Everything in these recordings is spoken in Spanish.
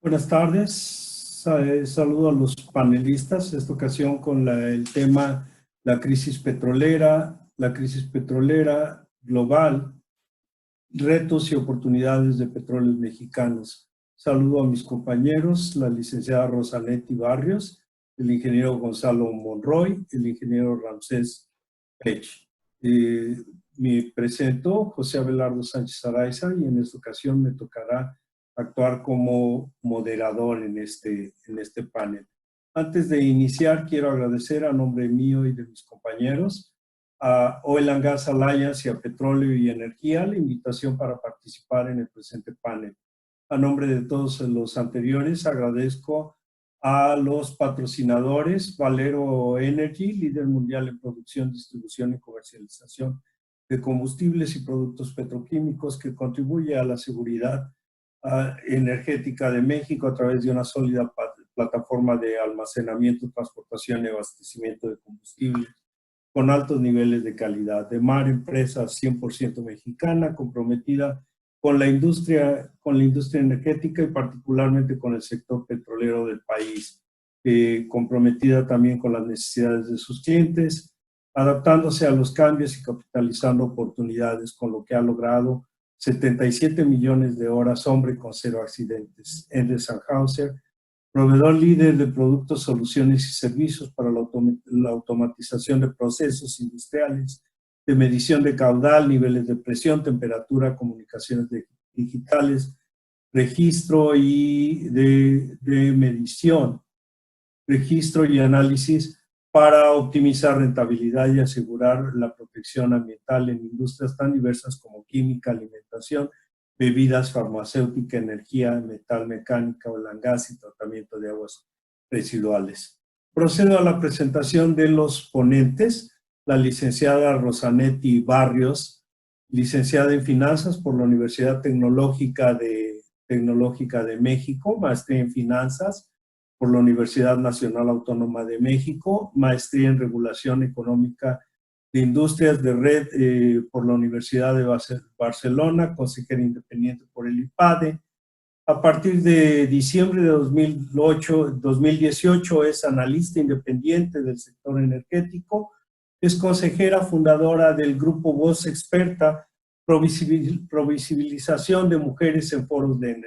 Buenas tardes, saludo a los panelistas, esta ocasión con el tema la crisis petrolera global, retos y oportunidades de petróleos mexicanos. Saludo a mis compañeros, la licenciada Rosanetti Barrios, el ingeniero Gonzalo Monroy, el ingeniero Ramsés Pech. Me presento, José Abelardo Sánchez Araiza, y en esta ocasión me tocará actuar como moderador en este panel. Antes de iniciar, quiero agradecer a nombre mío y de mis compañeros a Oil and Gas Alliance y a Petróleo y Energía la invitación para participar en el presente panel. A nombre de todos los anteriores, agradezco a los patrocinadores, Valero Energy, líder mundial en producción, distribución y comercialización de combustibles y productos petroquímicos, que contribuye a la seguridad energética de México a través de una sólida plataforma de almacenamiento, transportación y abastecimiento de combustible con altos niveles de calidad. DEMAR, empresa 100% mexicana, comprometida con la industria energética y particularmente con el sector petrolero del país, comprometida también con las necesidades de sus clientes, adaptándose a los cambios y capitalizando oportunidades, con lo que ha logrado 77 millones de horas hombre con 0 accidentes. Endres & Hauser, proveedor líder de productos, soluciones y servicios para la automatización de procesos industriales, de medición de caudal, niveles de presión, temperatura, comunicaciones digitales, registro y de medición, registro y análisis para optimizar rentabilidad y asegurar la protección ambiental en industrias tan diversas como química, alimentación, bebidas, farmacéutica, energía, metal, mecánica, oil and gas y tratamiento de aguas residuales. Procedo a la presentación de los ponentes. La licenciada Rosanetti Barrios, licenciada en Finanzas por la Universidad Tecnológica de México, maestría en Finanzas por la Universidad Nacional Autónoma de México, maestría en Regulación Económica de Industrias de Red por la Universidad de Barcelona, consejera independiente por el IPADE. A partir de diciembre de 2018 es analista independiente del sector energético, es consejera fundadora del grupo Voz Experta, Provisibilización de Mujeres en Foros de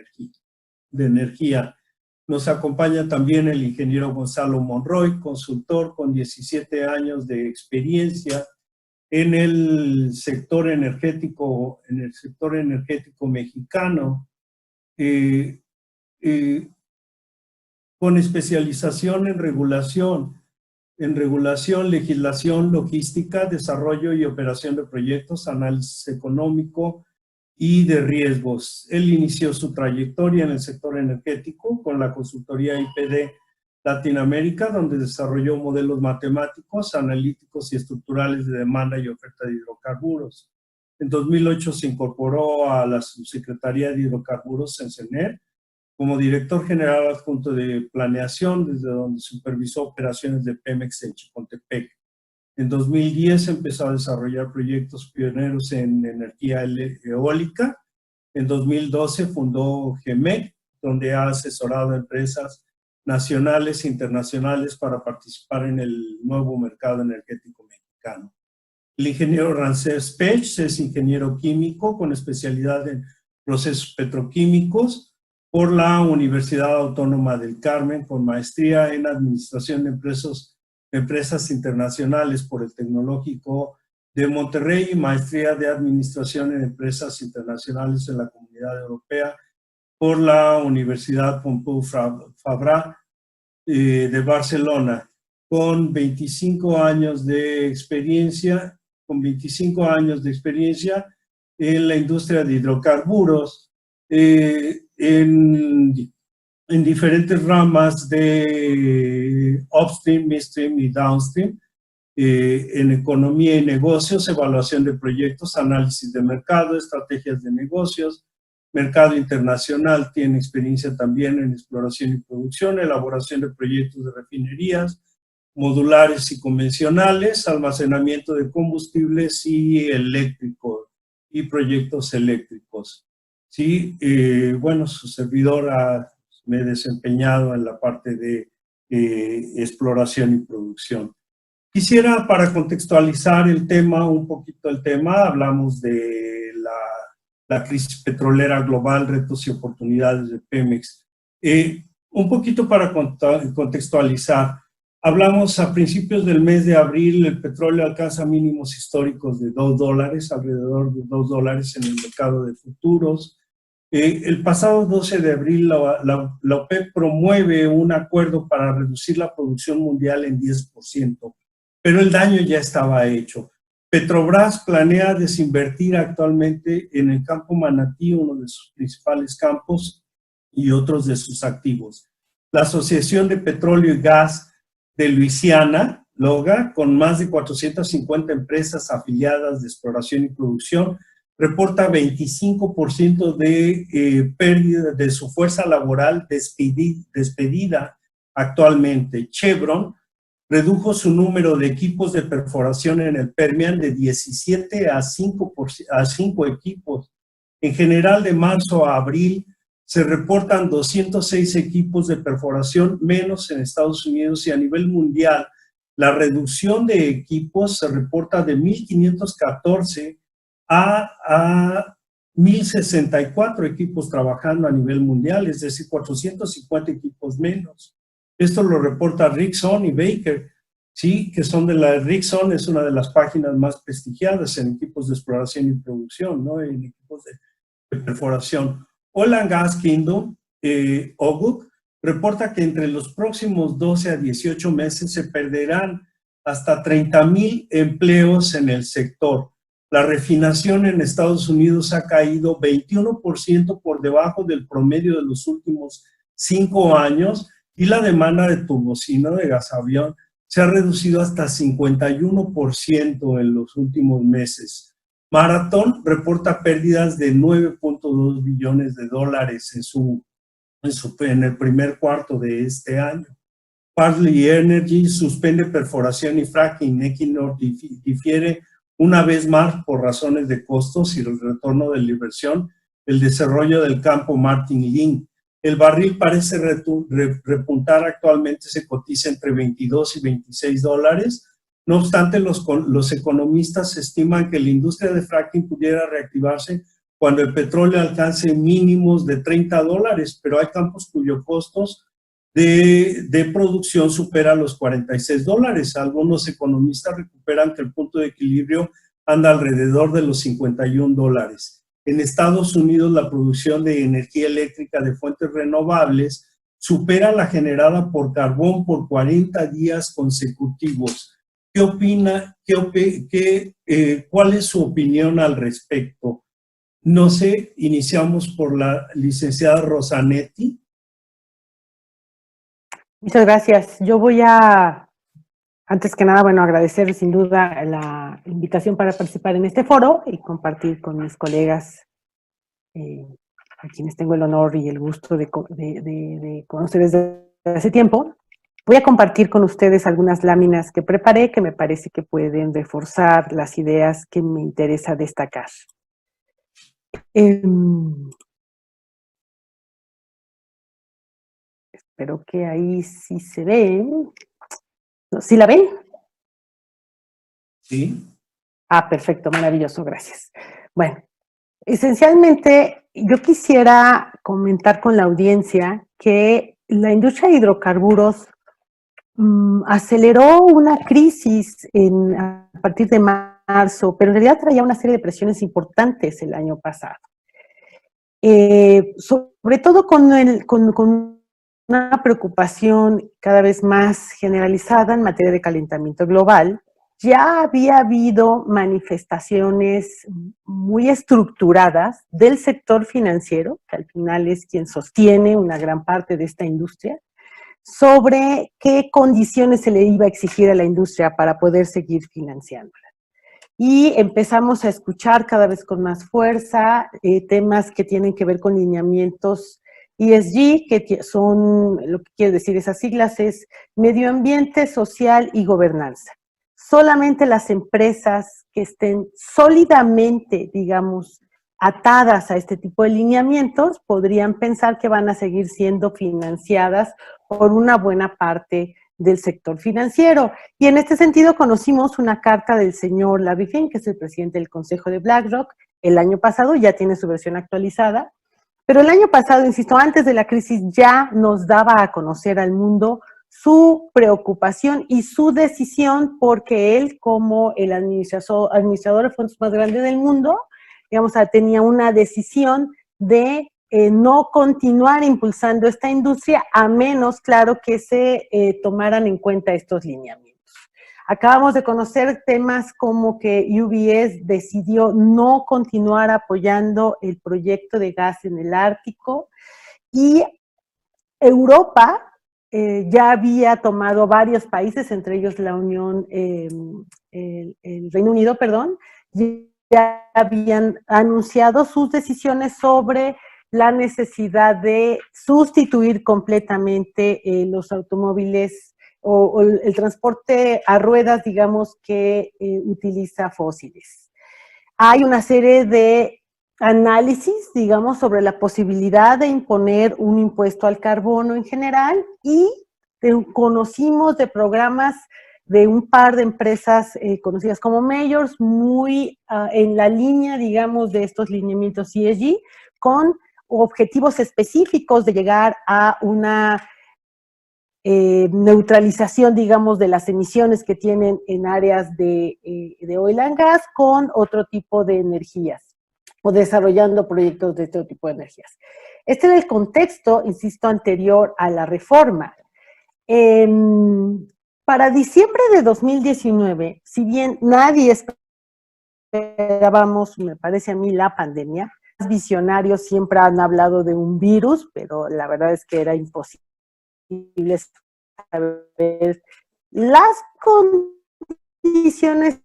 Energía. Nos acompaña también el ingeniero Gonzalo Monroy, consultor con 17 años de experiencia en el sector energético mexicano, con especialización en regulación, legislación, logística, desarrollo y operación de proyectos, análisis económico y de riesgos. Él inició su trayectoria en el sector energético con la consultoría IPD Latinoamérica, donde desarrolló modelos matemáticos, analíticos y estructurales de demanda y oferta de hidrocarburos. En 2008 se incorporó a la Subsecretaría de Hidrocarburos en CENER como director general adjunto de planeación, desde donde supervisó operaciones de Pemex en Chicontepec. En 2010 empezó a desarrollar proyectos pioneros en energía eólica. En 2012 fundó GEMEC, donde ha asesorado a empresas nacionales e internacionales para participar en el nuevo mercado energético mexicano. El ingeniero Ramsés Pech es ingeniero químico con especialidad en procesos petroquímicos por la Universidad Autónoma del Carmen, con maestría en administración de empresas internacionales por el Tecnológico de Monterrey y maestría de administración en empresas internacionales en la Comunidad Europea por la Universidad Pompeu Fabra de Barcelona, con 25 años de experiencia en la industria de hidrocarburos, en diferentes ramas de upstream, midstream y downstream, en economía y negocios, evaluación de proyectos, análisis de mercado, estrategias de negocios, mercado internacional. Tiene experiencia también en exploración y producción, elaboración de proyectos de refinerías, modulares y convencionales, almacenamiento de combustibles y eléctricos y proyectos eléctricos. Sí, bueno, su servidor me he desempeñado en la parte de exploración y producción. Quisiera, para contextualizar el tema, un poquito el tema, hablamos de la crisis petrolera global, retos y oportunidades de Pemex. Un poquito para contextualizar, hablamos a principios del mes de abril, el petróleo alcanza mínimos históricos de $2, alrededor de $2 en el mercado de futuros. El pasado 12 de abril la OPEP promueve un acuerdo para reducir la producción mundial en 10%, pero el daño ya estaba hecho. Petrobras planea desinvertir actualmente en el campo Manatí, uno de sus principales campos, y otros de sus activos. La Asociación de Petróleo y Gas de Luisiana, LOGA, con más de 450 empresas afiliadas de exploración y producción, reporta 25% de pérdida de su fuerza laboral despedida actualmente. Chevron redujo su número de equipos de perforación en el Permian de 17 a 5 equipos. En general, de marzo a abril, se reportan 206 equipos de perforación menos en Estados Unidos, y a nivel mundial la reducción de equipos se reporta de 1,514 a 1,064 equipos trabajando a nivel mundial, es decir, 450 equipos menos. Esto lo reporta Rickson y Baker, ¿sí? Que son de la Rickson, es una de las páginas más prestigiadas en equipos de exploración y producción, ¿no? En equipos de perforación. Oil and Gas Kingdom, OGUC, reporta que entre los próximos 12 a 18 meses se perderán hasta 30,000 empleos en el sector. La refinación en Estados Unidos ha caído 21% por debajo del promedio de los últimos 5 años, y la demanda de turbocina de gasavión se ha reducido hasta 51% en los últimos meses. Marathon reporta pérdidas de $9.2 billones en el primer cuarto de este año. Parley Energy suspende perforación y fracking. Equinor difiere una vez más por razones de costos y el retorno de la inversión, el desarrollo del campo Martin Link. El barril parece repuntar, actualmente se cotiza entre $22 y $26. No obstante, los economistas estiman que la industria de fracking pudiera reactivarse cuando el petróleo alcance mínimos de $30, pero hay campos cuyos costos de producción supera los $46. Algunos economistas recuperan que el punto de equilibrio anda alrededor de los $51. En Estados Unidos, la producción de energía eléctrica de fuentes renovables supera la generada por carbón por 40 días consecutivos. ¿Qué opina? ¿Cuál es su opinión al respecto? No sé, iniciamos por la licenciada Rosanetti. Muchas gracias. Yo voy a, antes que nada, bueno, agradecer sin duda la invitación para participar en este foro y compartir con mis colegas, a quienes tengo el honor y el gusto de conocer desde hace tiempo. Voy a compartir con ustedes algunas láminas que preparé que me parece que pueden reforzar las ideas que me interesa destacar. Espero que ahí sí se ve. ¿Sí la ven? Sí. Ah, perfecto, maravilloso, gracias. Bueno, esencialmente yo quisiera comentar con la audiencia que la industria de hidrocarburos aceleró una crisis a partir de marzo, pero en realidad traía una serie de presiones importantes el año pasado. Sobre todo con una preocupación cada vez más generalizada en materia de calentamiento global. Ya había habido manifestaciones muy estructuradas del sector financiero, que al final es quien sostiene una gran parte de esta industria, sobre qué condiciones se le iba a exigir a la industria para poder seguir financiándola. Y empezamos a escuchar cada vez con más fuerza temas que tienen que ver con lineamientos ESG, que son, lo que quiere decir esas siglas es medio ambiente, social y gobernanza. Solamente las empresas que estén sólidamente, digamos, atadas a este tipo de lineamientos, podrían pensar que van a seguir siendo financiadas por una buena parte del sector financiero. Y en este sentido conocimos una carta del señor Larry Fink, que es el presidente del Consejo de BlackRock, el año pasado, ya tiene su versión actualizada, pero el año pasado, insisto, antes de la crisis ya nos daba a conocer al mundo su preocupación y su decisión, porque él, como el administrador de fondos más grande del mundo, digamos, tenía una decisión de no continuar impulsando esta industria, a menos, claro, que se tomaran en cuenta estos lineamientos. Acabamos de conocer temas como que UBS decidió no continuar apoyando el proyecto de gas en el Ártico, y Europa ya había tomado varios países, entre ellos la Unión, el Reino Unido, perdón, ya habían anunciado sus decisiones sobre la necesidad de sustituir completamente los automóviles o el transporte a ruedas, digamos, que utiliza fósiles. Hay una serie de análisis, digamos, sobre la posibilidad de imponer un impuesto al carbono en general, y conocimos de programas de un par de empresas conocidas como Majors, muy en la línea, digamos, de estos lineamientos ESG, con objetivos específicos de llegar a una neutralización, digamos, de las emisiones que tienen en áreas de oil and gas con otro tipo de energías, o desarrollando proyectos de este tipo de energías. Este era el contexto, insisto, anterior a la reforma. Para diciembre de 2019, si bien nadie esperábamos, me parece a mí, la pandemia, los visionarios siempre han hablado de un virus, pero la verdad es que era imposible saber las condiciones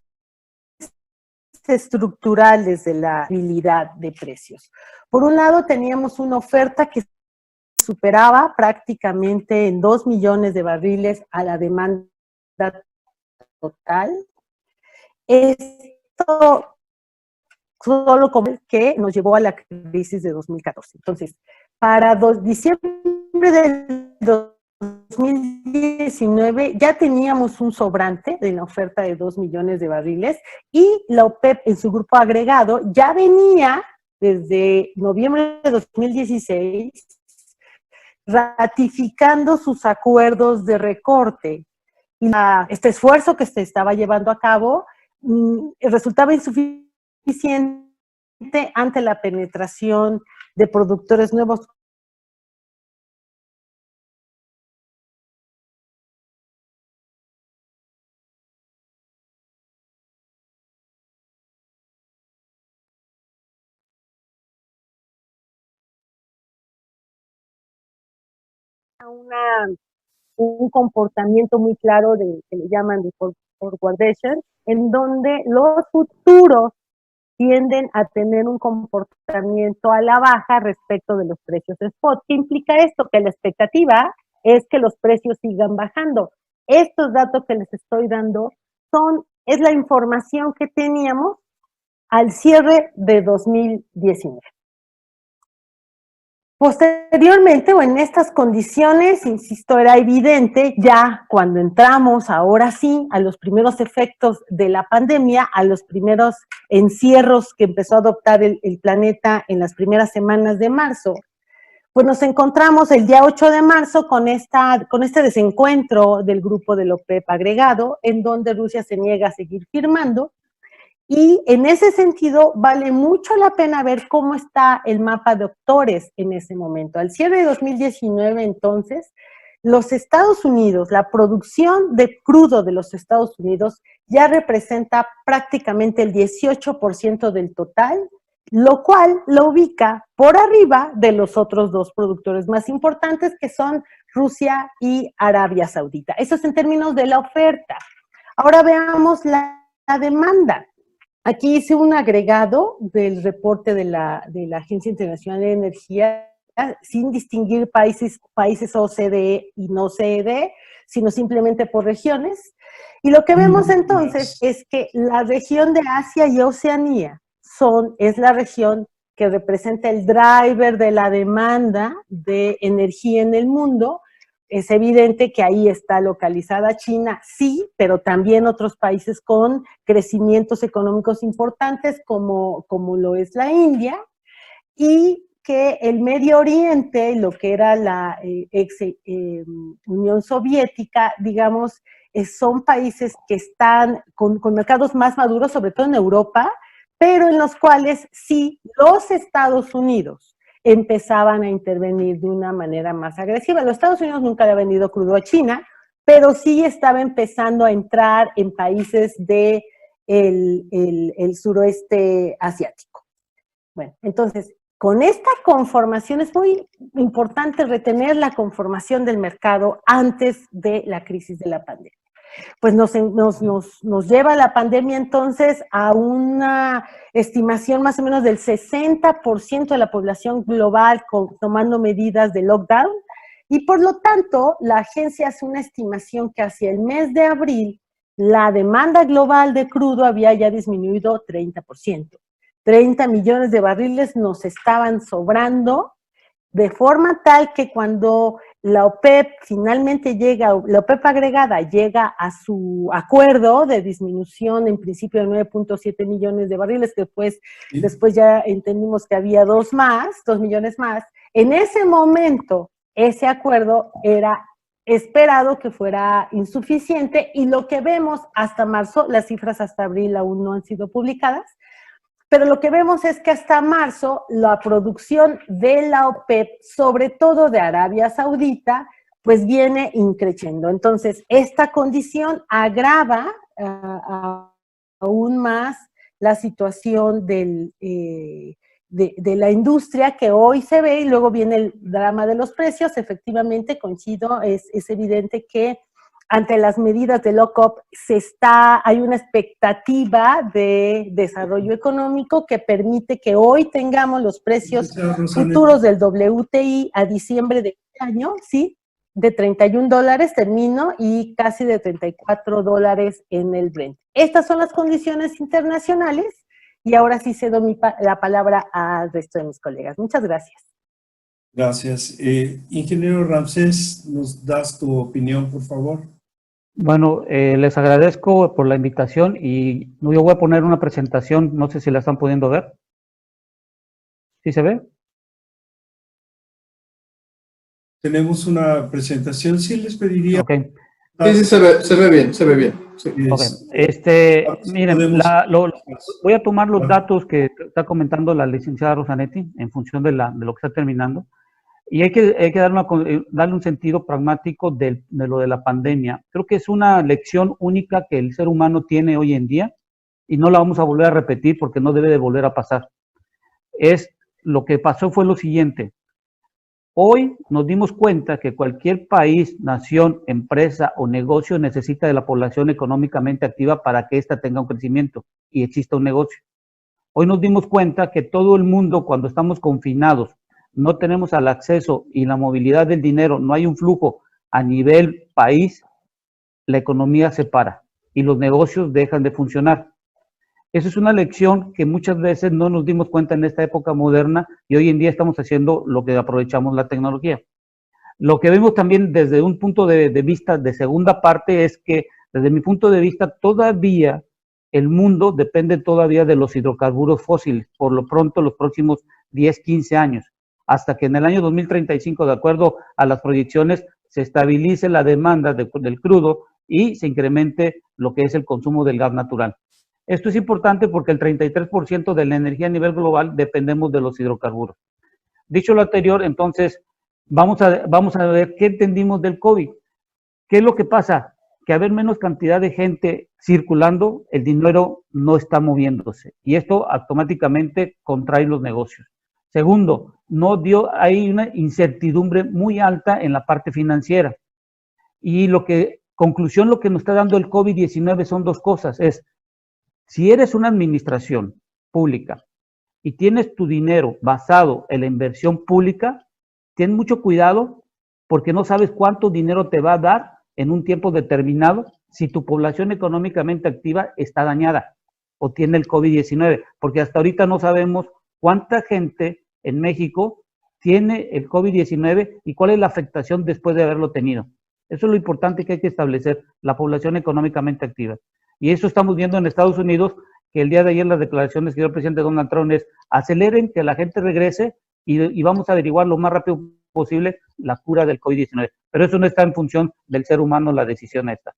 estructurales de la habilidad de precios. Por un lado, teníamos una oferta que superaba prácticamente en 2 millones de barriles a la demanda total. Esto solo como que nos llevó a la crisis de 2014. Entonces, para diciembre del 2019 ya teníamos un sobrante de la oferta de 2 millones de barriles, y la OPEP en su grupo agregado ya venía desde noviembre de 2016 ratificando sus acuerdos de recorte. Y este esfuerzo que se estaba llevando a cabo resultaba insuficiente ante la penetración de productores nuevos un comportamiento muy claro que le llaman de forwardation, en donde los futuros tienden a tener un comportamiento a la baja respecto de los precios spot. ¿Qué implica esto? Que la expectativa es que los precios sigan bajando. Estos datos que les estoy dando es la información que teníamos al cierre de 2019. Posteriormente, o en estas condiciones, insisto, era evidente ya cuando entramos, ahora sí, a los primeros efectos de la pandemia, a los primeros encierros que empezó a adoptar el planeta en las primeras semanas de marzo, pues nos encontramos el día 8 de marzo con este desencuentro del grupo del OPEP agregado, en donde Rusia se niega a seguir firmando. Y en ese sentido, vale mucho la pena ver cómo está el mapa de actores en ese momento. Al cierre de 2019, entonces, los Estados Unidos, la producción de crudo de los Estados Unidos ya representa prácticamente el 18% del total, lo cual lo ubica por arriba de los otros dos productores más importantes, que son Rusia y Arabia Saudita. Eso es en términos de la oferta. Ahora veamos la demanda. Aquí hice un agregado del reporte de la Agencia Internacional de Energía, sin distinguir países OCDE y no OCDE, sino simplemente por regiones. Y lo que vemos entonces es que la región de Asia y Oceanía es la región que representa el driver de la demanda de energía en el mundo, es evidente que ahí está localizada China, sí, pero también otros países con crecimientos económicos importantes como lo es la India, y que el Medio Oriente, lo que era la Unión Soviética, digamos, son países que están con mercados más maduros, sobre todo en Europa, pero en los cuales sí los Estados Unidos empezaban a intervenir de una manera más agresiva. Los Estados Unidos nunca le ha vendido crudo a China, pero sí estaba empezando a entrar en países del suroeste asiático. Bueno, entonces, con esta conformación es muy importante retener la conformación del mercado antes de la crisis de la pandemia. Pues nos lleva la pandemia entonces a una estimación más o menos del 60% de la población global tomando medidas de lockdown, y por lo tanto la agencia hace una estimación que hacia el mes de abril la demanda global de crudo había ya disminuido 30%. 30 millones de barriles nos estaban sobrando, de forma tal que cuando la OPEP finalmente llega, la OPEP agregada llega a su acuerdo de disminución en principio de 9.7 millones de barriles, que después ya entendimos que había 2 millones más, en ese momento ese acuerdo era esperado que fuera insuficiente, y lo que vemos hasta marzo, las cifras hasta abril aún no han sido publicadas, pero lo que vemos es que hasta marzo la producción de la OPEP, sobre todo de Arabia Saudita, pues viene increciendo. Entonces, esta condición agrava aún más la situación de la industria que hoy se ve, y luego viene el drama de los precios. Efectivamente, coincido, es evidente que ante las medidas de lock-up hay una expectativa de desarrollo económico que permite que hoy tengamos los precios futuros del WTI a diciembre de este año, ¿sí? De $31, termino, y casi de $34 en el Brent. Estas son las condiciones internacionales, y ahora sí cedo la palabra al resto de mis colegas. Muchas gracias. Gracias. Ingeniero Ramsés, ¿nos das tu opinión, por favor? Bueno, les agradezco por la invitación, y yo voy a poner una presentación, no sé si la están pudiendo ver. ¿Sí se ve? Tenemos una presentación, sí les pediría. Okay. Sí, se ve bien, se ve bien. Sí. Okay. Miren, voy a tomar los datos que está comentando la licenciada Rosanetti en función de lo que está terminando. Y hay que darle un sentido pragmático de lo de la pandemia. Creo que es una lección única que el ser humano tiene hoy en día, y no la vamos a volver a repetir porque no debe de volver a pasar. Lo que pasó fue lo siguiente. Hoy nos dimos cuenta que cualquier país, nación, empresa o negocio necesita de la población económicamente activa para que ésta tenga un crecimiento y exista un negocio. Hoy nos dimos cuenta que todo el mundo, cuando estamos confinados, no tenemos el acceso y la movilidad del dinero, no hay un flujo a nivel país, la economía se para y los negocios dejan de funcionar. Esa es una lección que muchas veces no nos dimos cuenta en esta época moderna, y hoy en día estamos haciendo lo que aprovechamos la tecnología. Lo que vemos también desde un punto de vista de segunda parte es que, desde mi punto de vista, todavía el mundo depende todavía de los hidrocarburos fósiles, por lo pronto los próximos 10, 15 años. Hasta que en el año 2035, de acuerdo a las proyecciones, se estabilice la demanda del crudo y se incremente lo que es el consumo del gas natural. Esto es importante porque el 33% de la energía a nivel global dependemos de los hidrocarburos. Dicho lo anterior, entonces, vamos a ver qué entendimos del COVID. ¿Qué es lo que pasa? Que al haber menos cantidad de gente circulando, el dinero no está moviéndose, y esto automáticamente contrae los negocios. Segundo, hay una incertidumbre muy alta en la parte financiera. Y lo que nos está dando el COVID-19 son 2 cosas. Si eres una administración pública y tienes tu dinero basado en la inversión pública, ten mucho cuidado, porque no sabes cuánto dinero te va a dar en un tiempo determinado si tu población económicamente activa está dañada o tiene el COVID-19, porque hasta ahorita no sabemos cuánta gente en México tiene el COVID-19 y cuál es la afectación después de haberlo tenido. Eso es lo importante que hay que establecer, la población económicamente activa. Y eso estamos viendo en Estados Unidos, que el día de ayer las declaraciones que dio el presidente Donald Trump es: aceleren que la gente regrese y vamos a averiguar lo más rápido posible la cura del COVID-19. Pero eso no está en función del ser humano, la decisión esta.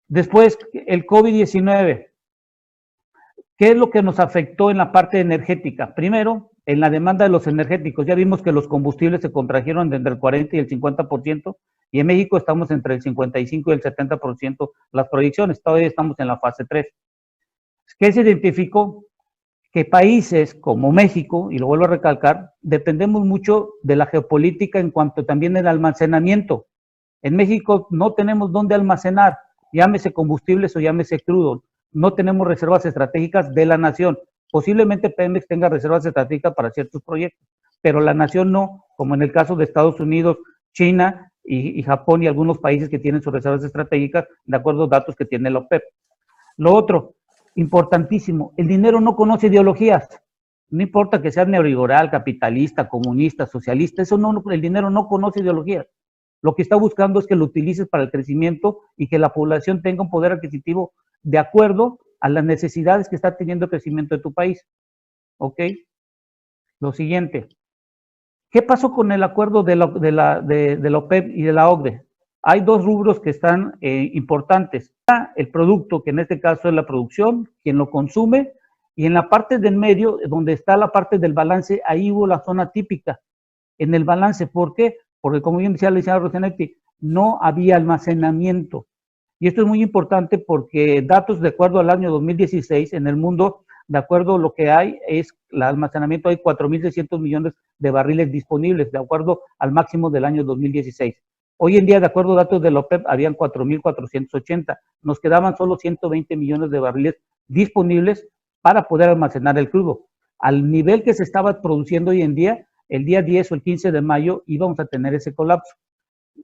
Después, el COVID-19. ¿Qué es lo que nos afectó en la parte energética? Primero, en la demanda de los energéticos. Ya vimos que los combustibles se contrajeron entre el 40 y el 50%, y en México estamos entre el 55 y el 70% las proyecciones. Todavía estamos en la fase 3. ¿Qué se identificó? Que países como México, y lo vuelvo a recalcar, dependemos mucho de la geopolítica en cuanto también el almacenamiento. En México no tenemos dónde almacenar, llámese combustibles o llámese crudo. No tenemos reservas estratégicas de la nación. Posiblemente Pemex tenga reservas estratégicas para ciertos proyectos, pero la nación no, como en el caso de Estados Unidos, China y Japón y algunos países que tienen sus reservas estratégicas, de acuerdo a los datos que tiene la OPEP. Lo otro, importantísimo, el dinero no conoce ideologías. No importa que seas neoliberal, capitalista, comunista, socialista, eso no, el dinero no conoce ideologías. Lo que está buscando es que lo utilices para el crecimiento y que la población tenga un poder adquisitivo de acuerdo a las necesidades que está teniendo el crecimiento de tu país. ¿Ok? Lo siguiente. ¿Qué pasó con el acuerdo de la OPEP y de la OCDE? Hay dos rubros que están importantes. El producto, que en este caso es la producción, quien lo consume, y en la parte del medio, donde está la parte del balance, ahí hubo la zona típica. En el balance, ¿por qué? Porque, como bien decía la licenciada Rosanetti, no había almacenamiento. Y esto es muy importante porque datos de acuerdo al año 2016 en el mundo, de acuerdo a lo que hay, es el almacenamiento, hay 4.600 millones de barriles disponibles, de acuerdo al máximo del año 2016. Hoy en día, de acuerdo a datos de la OPEP, habían 4.480. Nos quedaban solo 120 millones de barriles disponibles para poder almacenar el crudo. Al nivel que se estaba produciendo hoy en día, el día 10 o el 15 de mayo íbamos a tener ese colapso.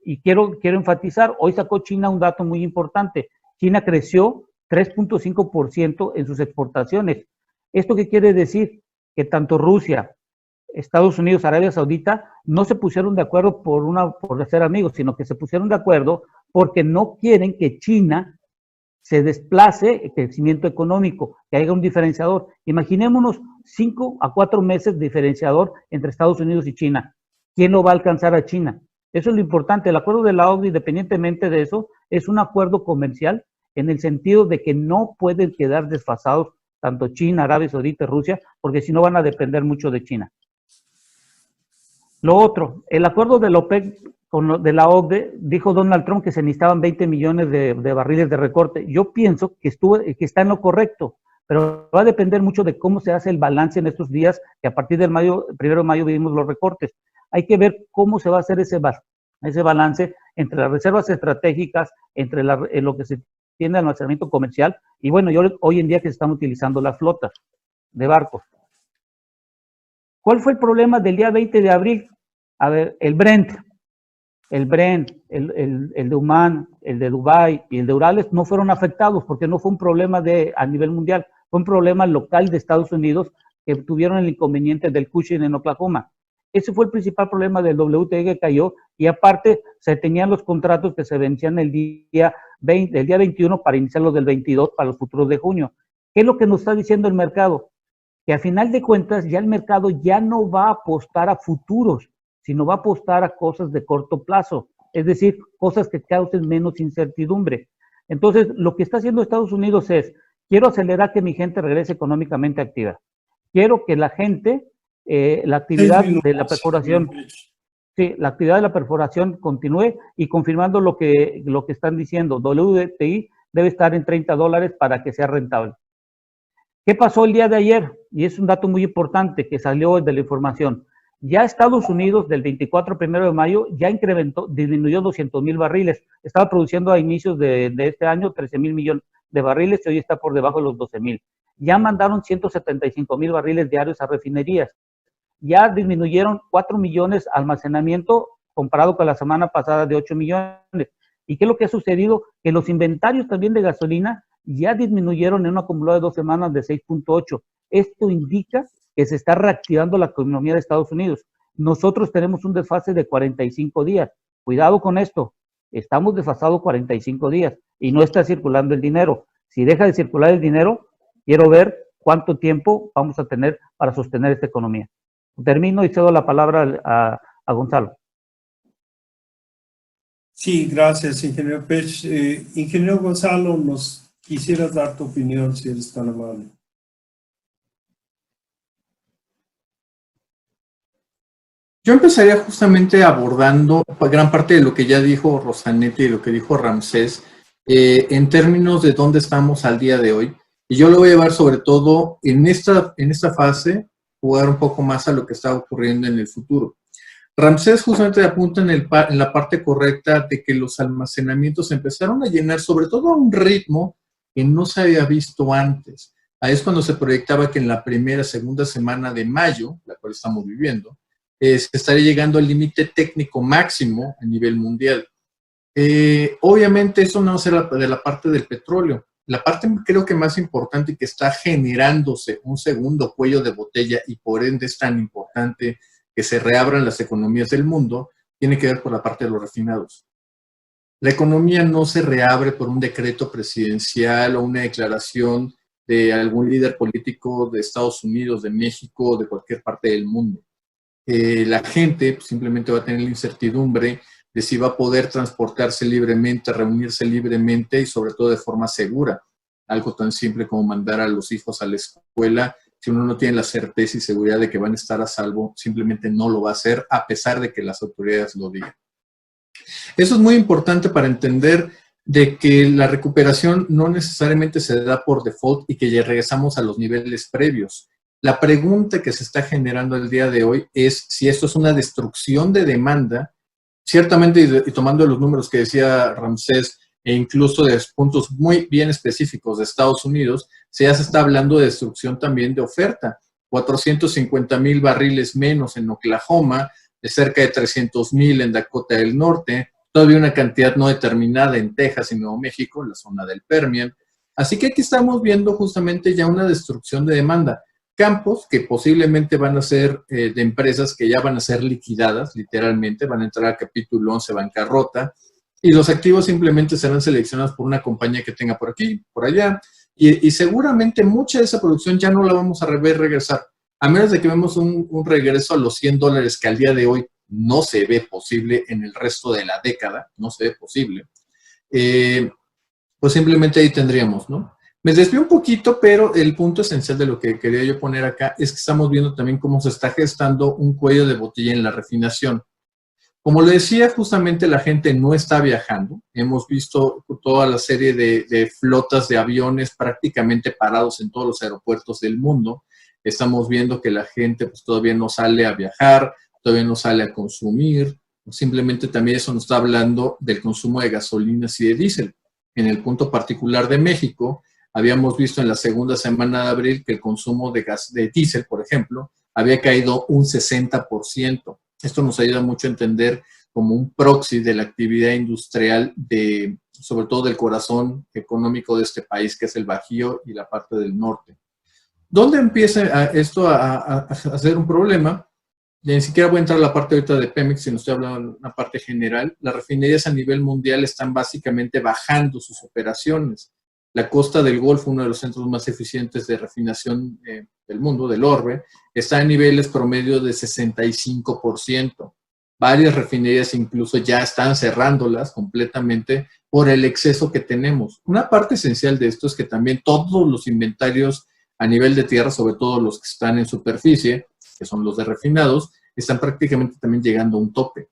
Y quiero enfatizar, hoy sacó China un dato muy importante. China creció 3.5% en sus exportaciones. ¿Esto qué quiere decir? Que tanto Rusia, Estados Unidos, Arabia Saudita, no se pusieron de acuerdo por ser amigos, sino que se pusieron de acuerdo porque no quieren que China se desplace el crecimiento económico, que haya un diferenciador. Imaginémonos 5 a 4 meses de diferenciador entre Estados Unidos y China. ¿Quién lo va a alcanzar a China? Eso es lo importante. El acuerdo de la OCDE, independientemente de eso, es un acuerdo comercial en el sentido de que no pueden quedar desfasados tanto China, Arabia Saudita y Rusia, porque si no van a depender mucho de China. Lo otro, el acuerdo de la OPEC de la OCDE, dijo Donald Trump que se necesitaban 20 millones de barriles de recorte. Yo pienso que está en lo correcto, pero va a depender mucho de cómo se hace el balance en estos días, que a partir del 1 de mayo vimos los recortes. Hay que ver cómo se va a hacer ese balance entre las reservas estratégicas, entre lo que se tiene de almacenamiento comercial, y bueno, hoy en día que se están utilizando las flotas de barcos. ¿Cuál fue el problema del día 20 de abril? A ver, el Brent, el de Oman, el de Dubái y el de Urales no fueron afectados porque no fue un problema a nivel mundial, fue un problema local de Estados Unidos que tuvieron el inconveniente del Cushing en Oklahoma. Ese fue el principal problema del WTI que cayó, y aparte se tenían los contratos que se vencían el día 21 para iniciar los del 22 para los futuros de junio. ¿Qué es lo que nos está diciendo el mercado? Que a final de cuentas ya el mercado ya no va a apostar a futuros, sino va a apostar a cosas de corto plazo, es decir, cosas que causen menos incertidumbre. Entonces, lo que está haciendo Estados Unidos es: quiero acelerar que mi gente regrese económicamente activa. Quiero que la gente, la actividad de la perforación, sí, la actividad de la perforación continúe, y confirmando lo que están diciendo, WTI debe estar en $30 para que sea rentable. ¿Qué pasó el día de ayer? Y es un dato muy importante que salió de la información. Ya Estados Unidos, del 24 al 1 de mayo, ya disminuyó 200,000 barriles. Estaba produciendo a inicios de este año 13,000 millones de barriles, y hoy está por debajo de los 12,000. Ya mandaron 175,000 barriles diarios a refinerías. Ya disminuyeron 4 millones almacenamiento comparado con la semana pasada de 8 millones. ¿Y qué es lo que ha sucedido? Que los inventarios también de gasolina ya disminuyeron en un acumulado de 2 semanas de 6.8. Esto indica que se está reactivando la economía de Estados Unidos. Nosotros tenemos un desfase de 45 días. Cuidado con esto. Estamos desfasados 45 días y no está circulando el dinero. Si deja de circular el dinero, quiero ver cuánto tiempo vamos a tener para sostener esta economía. Termino y cedo la palabra a Gonzalo. Sí, gracias, ingeniero Pech. Ingeniero Gonzalo, ¿nos quisieras dar tu opinión, si eres tan amable? Yo empezaría justamente abordando gran parte de lo que ya dijo Rosanetti y lo que dijo Ramsés, en términos de dónde estamos al día de hoy. Y yo lo voy a llevar sobre todo en esta fase, jugar un poco más a lo que está ocurriendo en el futuro. Ramsés justamente apunta en la parte correcta de que los almacenamientos empezaron a llenar sobre todo a un ritmo que no se había visto antes. Ahí es cuando se proyectaba que en la segunda semana de mayo, la cual estamos viviendo, se estaría llegando al límite técnico máximo a nivel mundial. Obviamente eso no va a ser de la parte del petróleo. La parte creo que más importante y que está generándose un segundo cuello de botella y por ende es tan importante que se reabran las economías del mundo, tiene que ver por la parte de los refinados. La economía no se reabre por un decreto presidencial o una declaración de algún líder político de Estados Unidos, de México o de cualquier parte del mundo. La gente simplemente va a tener la incertidumbre de si va a poder transportarse libremente, reunirse libremente y sobre todo de forma segura. Algo tan simple como mandar a los hijos a la escuela. Si uno no tiene la certeza y seguridad de que van a estar a salvo, simplemente no lo va a hacer a pesar de que las autoridades lo digan. Eso es muy importante para entender de que la recuperación no necesariamente se da por default y que ya regresamos a los niveles previos. La pregunta que se está generando el día de hoy es si esto es una destrucción de demanda, ciertamente, y tomando los números que decía Ramsés, e incluso de puntos muy bien específicos de Estados Unidos, ya se está hablando de destrucción también de oferta. 450,000 barriles menos en Oklahoma, de cerca de 300,000 en Dakota del Norte, todavía una cantidad no determinada en Texas y Nuevo México, la zona del Permian. Así que aquí estamos viendo justamente ya una destrucción de demanda. Campos que posiblemente van a ser de empresas que ya van a ser liquidadas, literalmente, van a entrar al capítulo 11 bancarrota, y los activos simplemente serán seleccionados por una compañía que tenga por aquí, por allá, y seguramente mucha de esa producción ya no la vamos a ver regresar, a menos de que vemos un regreso a los $100 que al día de hoy no se ve posible en el resto de la década, no se ve posible, pues simplemente ahí tendríamos, ¿no? Me desvío un poquito, pero el punto esencial de lo que quería yo poner acá es que estamos viendo también cómo se está gestando un cuello de botella en la refinación. Como le decía, justamente la gente no está viajando. Hemos visto toda la serie de flotas de aviones prácticamente parados en todos los aeropuertos del mundo. Estamos viendo que la gente pues, todavía no sale a viajar, todavía no sale a consumir. Simplemente también eso nos está hablando del consumo de gasolinas y de diésel. En el punto particular de México, habíamos visto en la segunda semana de abril que el consumo de diésel, por ejemplo, había caído un 60%. Esto nos ayuda mucho a entender como un proxy de la actividad industrial, sobre todo del corazón económico de este país, que es el Bajío y la parte del norte. ¿Dónde empieza esto a ser un problema? Ni siquiera voy a entrar a la parte ahorita de Pemex, sino estoy hablando de una parte general. Las refinerías a nivel mundial están básicamente bajando sus operaciones. La costa del Golfo, uno de los centros más eficientes de refinación del mundo, del orbe, está en niveles promedio de 65%. Varias refinerías incluso ya están cerrándolas completamente por el exceso que tenemos. Una parte esencial de esto es que también todos los inventarios a nivel de tierra, sobre todo los que están en superficie, que son los de refinados, están prácticamente también llegando a un tope.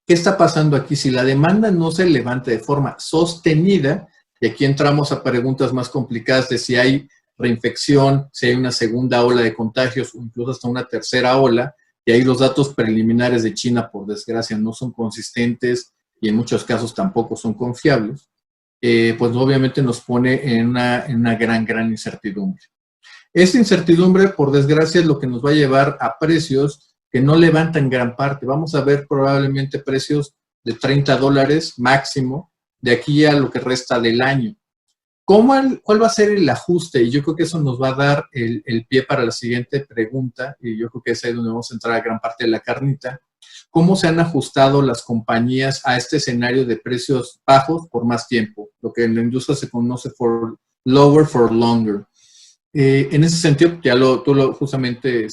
¿Qué está pasando aquí? Si la demanda no se levanta de forma sostenida, y aquí entramos a preguntas más complicadas de si hay reinfección, si hay una segunda ola de contagios o incluso hasta una tercera ola, y ahí los datos preliminares de China, por desgracia, no son consistentes y en muchos casos tampoco son confiables, pues obviamente nos pone en una gran incertidumbre. Esta incertidumbre, por desgracia, es lo que nos va a llevar a precios que no levantan gran parte. Vamos a ver probablemente precios de $30 máximo de aquí a lo que resta del año. ¿Cuál va a ser el ajuste? Y yo creo que eso nos va a dar el pie para la siguiente pregunta, y yo creo que es ahí donde vamos a entrar a gran parte de la carnita. ¿Cómo se han ajustado las compañías a este escenario de precios bajos por más tiempo? Lo que en la industria se conoce por lower for longer. En ese sentido, justamente,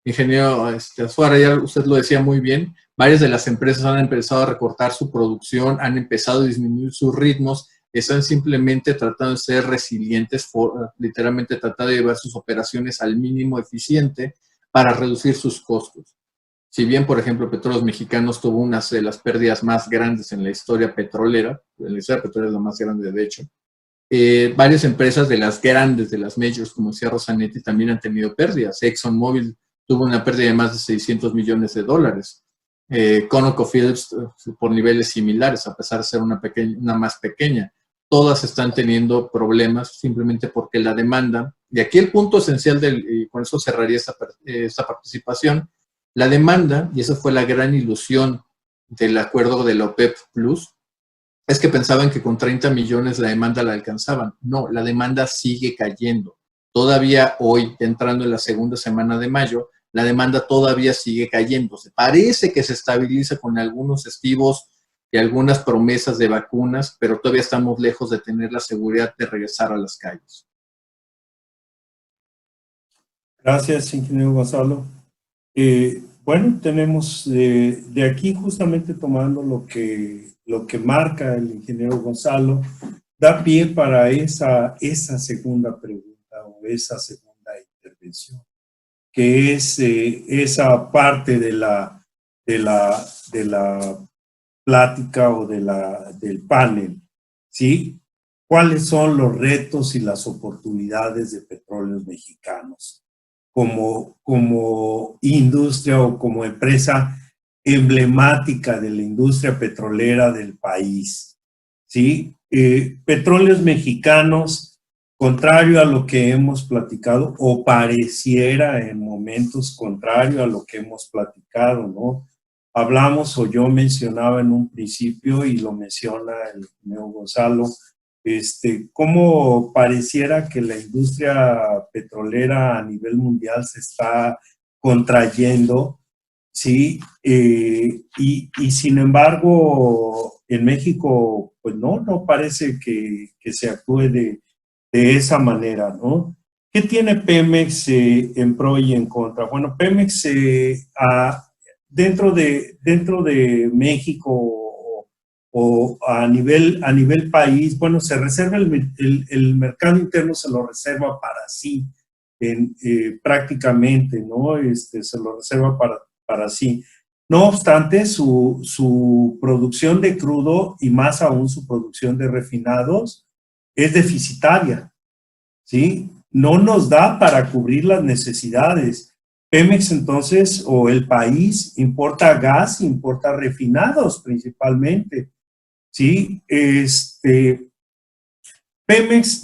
ingeniero Azuara, ya usted lo decía muy bien, varias de las empresas han empezado a recortar su producción, han empezado a disminuir sus ritmos, están simplemente tratando de ser resilientes, literalmente tratando de llevar sus operaciones al mínimo eficiente para reducir sus costos. Si bien, por ejemplo, Petróleos Mexicanos tuvo una de las pérdidas más grandes en la historia petrolera, la historia petrolera es la más grande de hecho, varias empresas de las grandes, de las majors, como decía Rosanetti, también han tenido pérdidas. ExxonMobil tuvo una pérdida de más de $600 millones. ConocoPhillips por niveles similares, a pesar de ser una más pequeña. Todas están teniendo problemas simplemente porque la demanda, y aquí el punto esencial, y con eso cerraría esta participación, la demanda, y esa fue la gran ilusión del acuerdo de la OPEP Plus, es que pensaban que con 30 millones la demanda la alcanzaban. No, la demanda sigue cayendo. Todavía hoy, entrando en la segunda semana de mayo, la demanda todavía sigue cayendo. Parece que se estabiliza con algunos estivos y algunas promesas de vacunas, pero todavía estamos lejos de tener la seguridad de regresar a las calles. Gracias, ingeniero Gonzalo. Bueno, tenemos de aquí justamente tomando lo que marca el ingeniero Gonzalo, da pie para esa segunda pregunta o esa segunda intervención, que es esa parte de la plática o del panel, ¿sí? ¿Cuáles son los retos y las oportunidades de Petróleos Mexicanos como industria o como empresa emblemática de la industria petrolera del país? ¿Sí? Petróleos Mexicanos, contrario a lo que hemos platicado, o pareciera en momentos contrario a lo que hemos platicado, ¿no? Hablamos, o yo mencionaba en un principio, y lo menciona el ingeniero Gonzalo, cómo pareciera que la industria petrolera a nivel mundial se está contrayendo, ¿sí? Y sin embargo, en México, pues no parece que se actúe de esa manera, ¿no? ¿Qué tiene Pemex en pro y en contra? Bueno, Pemex dentro de México o a nivel país, bueno, se reserva el mercado interno, se lo reserva para sí, prácticamente, ¿no? Se lo reserva para sí. No obstante, su producción de crudo y más aún su producción de refinados es deficitaria, ¿sí? No nos da para cubrir las necesidades. Pemex entonces, o el país, importa gas, importa refinados principalmente, ¿sí? Pemex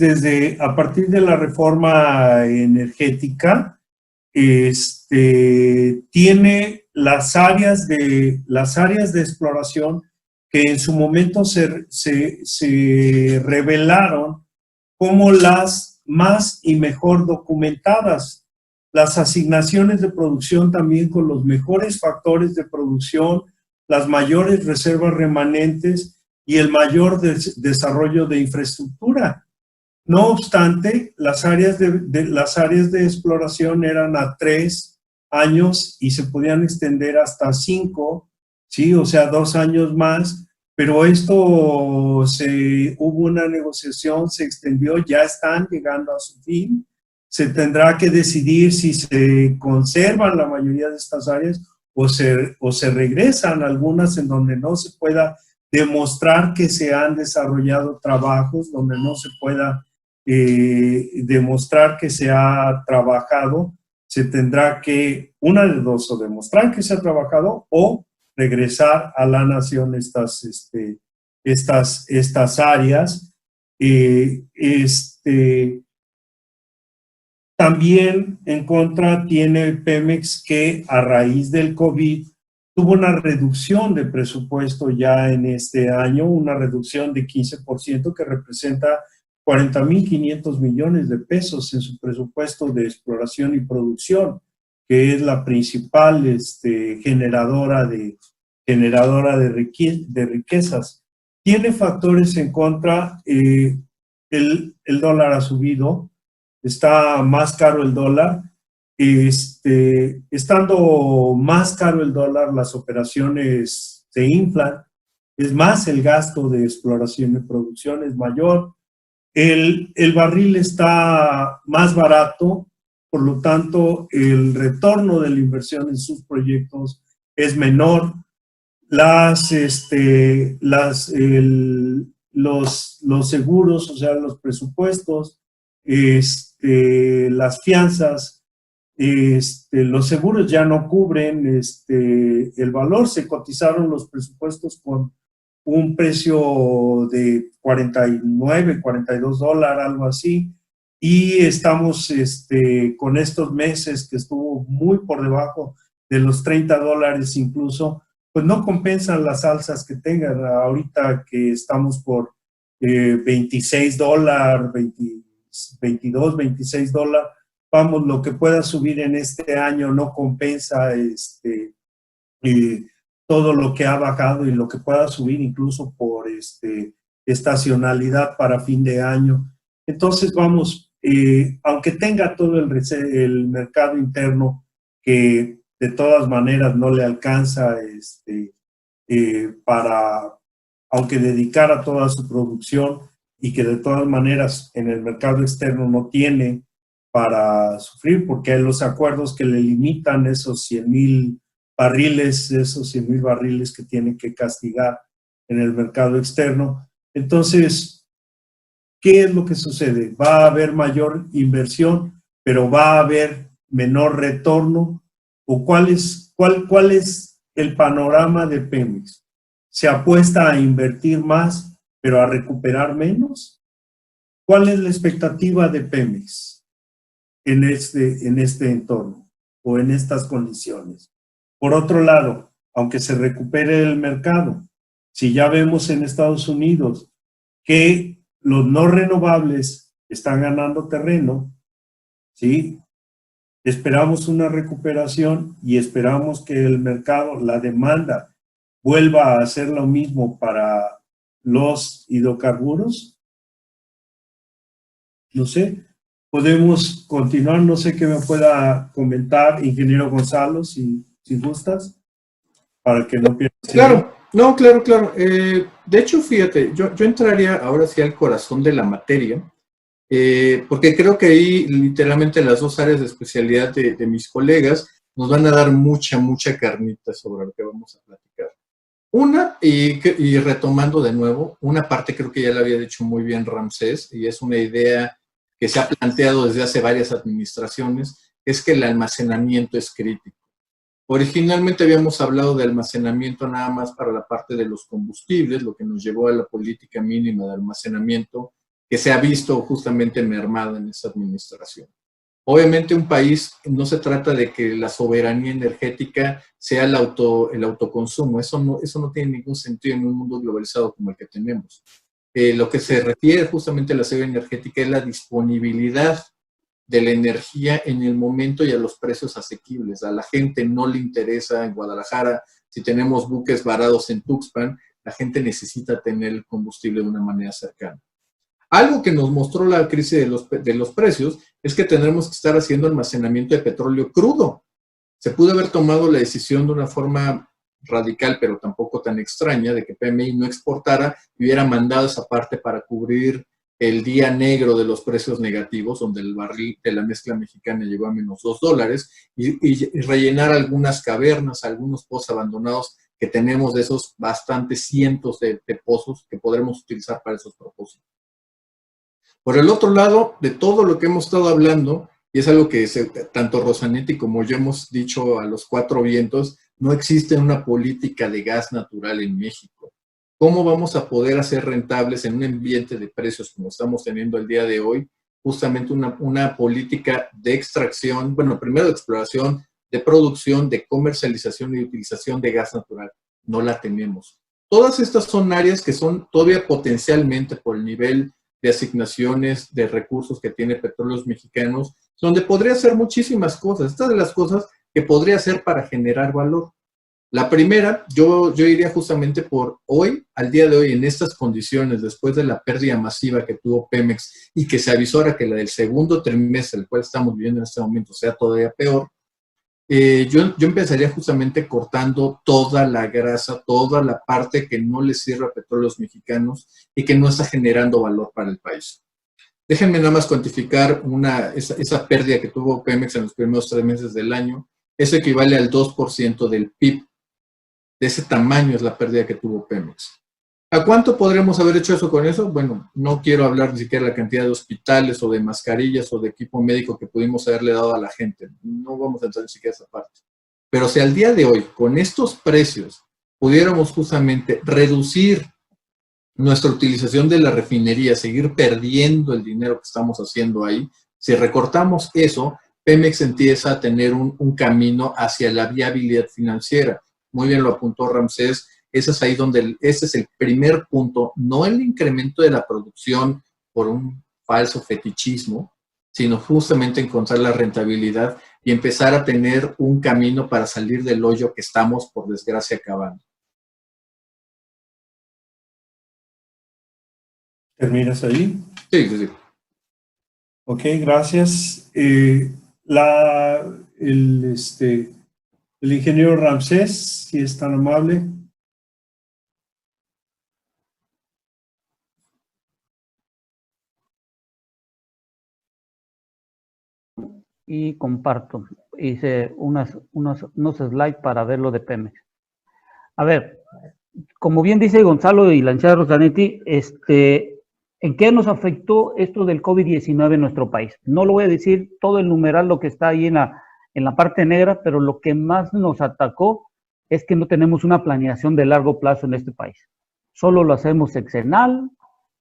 a partir de la reforma energética, tiene las áreas de exploración que en su momento se revelaron como las más y mejor documentadas. Las asignaciones de producción también con los mejores factores de producción, las mayores reservas remanentes y el mayor desarrollo de infraestructura. No obstante, las áreas de exploración eran a 3 años y se podían extender hasta 5, ¿sí? O sea, 2 años más, pero hubo una negociación, se extendió, ya están llegando a su fin. Se tendrá que decidir si se conservan la mayoría de estas áreas o se regresan algunas en donde no se pueda demostrar que se han desarrollado trabajos, donde no se pueda demostrar que se ha trabajado. Se tendrá que, una de dos, o demostrar que se ha trabajado o regresar a la nación estas áreas. También en contra tiene Pemex, que a raíz del COVID tuvo una reducción de presupuesto ya en este año, una reducción de 15% que representa 40.500 millones de pesos en su presupuesto de exploración y producción, que es la principal generadora de riquezas. Tiene factores en contra. El dólar ha subido, está más caro el dólar. Estando más caro el dólar, las operaciones se inflan. Es más, el gasto de exploración y producción es mayor. El barril está más barato, por lo tanto, el retorno de la inversión en sus proyectos es menor. Los seguros, o sea, los presupuestos, las fianzas, los seguros ya no cubren el valor. Se cotizaron los presupuestos con un precio de 49, 42 dólares, algo así, y estamos con estos meses que estuvo muy por debajo de los 30 dólares incluso, pues no compensan las alzas que tengan. Ahorita que estamos por 26 dólares, 22, 26 dólares, vamos, lo que pueda subir en este año no compensa todo lo que ha bajado y lo que pueda subir incluso por estacionalidad para fin de año. Entonces, vamos, aunque tenga todo el mercado interno, que de todas maneras no le alcanza aunque dedicara toda su producción, y que de todas maneras en el mercado externo no tiene para sufrir, porque hay los acuerdos que le limitan esos 100,000 barriles, esos 100,000 barriles que tienen que castigar en el mercado externo. Entonces, ¿qué es lo que sucede? Va a haber mayor inversión, pero va a haber menor retorno. ¿O cuál es el panorama de Pemex? ¿Se apuesta a invertir más, pero a recuperar menos? ¿Cuál es la expectativa de Pemex en este entorno o en estas condiciones? Por otro lado, aunque se recupere el mercado, si ya vemos en Estados Unidos que los no renovables están ganando terreno, ¿sí? Esperamos una recuperación y esperamos que el mercado, la demanda, vuelva a hacer lo mismo para los hidrocarburos. No sé, podemos continuar, no sé qué me pueda comentar, ingeniero Gonzalo, si gustas, para que no pierdas. Claro, no, claro. De hecho, fíjate, yo entraría ahora sí al corazón de la materia, porque creo que ahí literalmente las dos áreas de especialidad de mis colegas nos van a dar mucha carnita sobre lo que vamos a platicar. Una, y retomando de nuevo, una parte creo que ya la había dicho muy bien Ramsés, y es una idea que se ha planteado desde hace varias administraciones, es que el almacenamiento es crítico. Originalmente habíamos hablado de almacenamiento nada más para la parte de los combustibles, lo que nos llevó a la política mínima de almacenamiento, que se ha visto justamente mermada en esta administración. Obviamente un país no se trata de que la soberanía energética sea el autoconsumo, eso no tiene ningún sentido en un mundo globalizado como el que tenemos. Lo que se refiere justamente a la seguridad energética es la disponibilidad de la energía en el momento y a los precios asequibles. A la gente no le interesa en Guadalajara, si tenemos buques varados en Tuxpan, la gente necesita tener el combustible de una manera cercana. Algo que nos mostró la crisis de los precios es que tendremos que estar haciendo almacenamiento de petróleo crudo. Se pudo haber tomado la decisión de una forma radical, pero tampoco tan extraña, de que PMI no exportara y hubiera mandado esa parte para cubrir el día negro de los precios negativos, donde el barril de la mezcla mexicana llegó a menos $2, y rellenar algunas cavernas, algunos pozos abandonados que tenemos, de esos bastantes cientos de pozos que podremos utilizar para esos propósitos. Por el otro lado, de todo lo que hemos estado hablando, y es algo que tanto Rosanetti como yo hemos dicho a los cuatro vientos, no existe una política de gas natural en México. ¿Cómo vamos a poder hacer rentables en un ambiente de precios como estamos teniendo el día de hoy, justamente una política de extracción, bueno, primero de exploración, de producción, de comercialización y de utilización de gas natural? No la tenemos. Todas estas son áreas que son todavía potencialmente por el nivel de asignaciones de recursos que tiene Petróleos Mexicanos, donde podría hacer muchísimas cosas. Estas de las cosas que podría hacer para generar valor. La primera, yo iría justamente por hoy, al día de hoy, en estas condiciones, después de la pérdida masiva que tuvo Pemex y que se avisora que la del segundo trimestre, el cual estamos viviendo en este momento, sea todavía peor, yo empezaría justamente cortando toda la grasa, toda la parte que no le sirve a Petróleos Mexicanos y que no está generando valor para el país. Déjenme nada más cuantificar esa pérdida que tuvo Pemex en los primeros 3 meses del año. Eso equivale al 2% del PIB. De ese tamaño es la pérdida que tuvo Pemex. ¿A cuánto podremos haber hecho eso con eso? Bueno, no quiero hablar ni siquiera de la cantidad de hospitales o de mascarillas o de equipo médico que pudimos haberle dado a la gente. No vamos a entrar ni siquiera a esa parte. Pero si al día de hoy, con estos precios, pudiéramos justamente reducir nuestra utilización de la refinería, seguir perdiendo el dinero que estamos haciendo ahí, si recortamos eso, Pemex empieza a tener un camino hacia la viabilidad financiera. Muy bien lo apuntó Ramsés, ese es el primer punto, no el incremento de la producción por un falso fetichismo, sino justamente encontrar la rentabilidad y empezar a tener un camino para salir del hoyo que estamos, por desgracia, acabando. ¿Terminas ahí? Sí. Ok, gracias. El ingeniero Ramsés, si es tan amable. Y comparto. Hice unos slides para ver lo de Pemex. A ver, como bien dice Gonzalo y la licenciada Rosanetti, ¿en qué nos afectó esto del COVID-19 en nuestro país? No lo voy a decir todo el numeral, lo que está ahí en la parte negra, pero lo que más nos atacó es que no tenemos una planeación de largo plazo en este país. Solo lo hacemos sexenal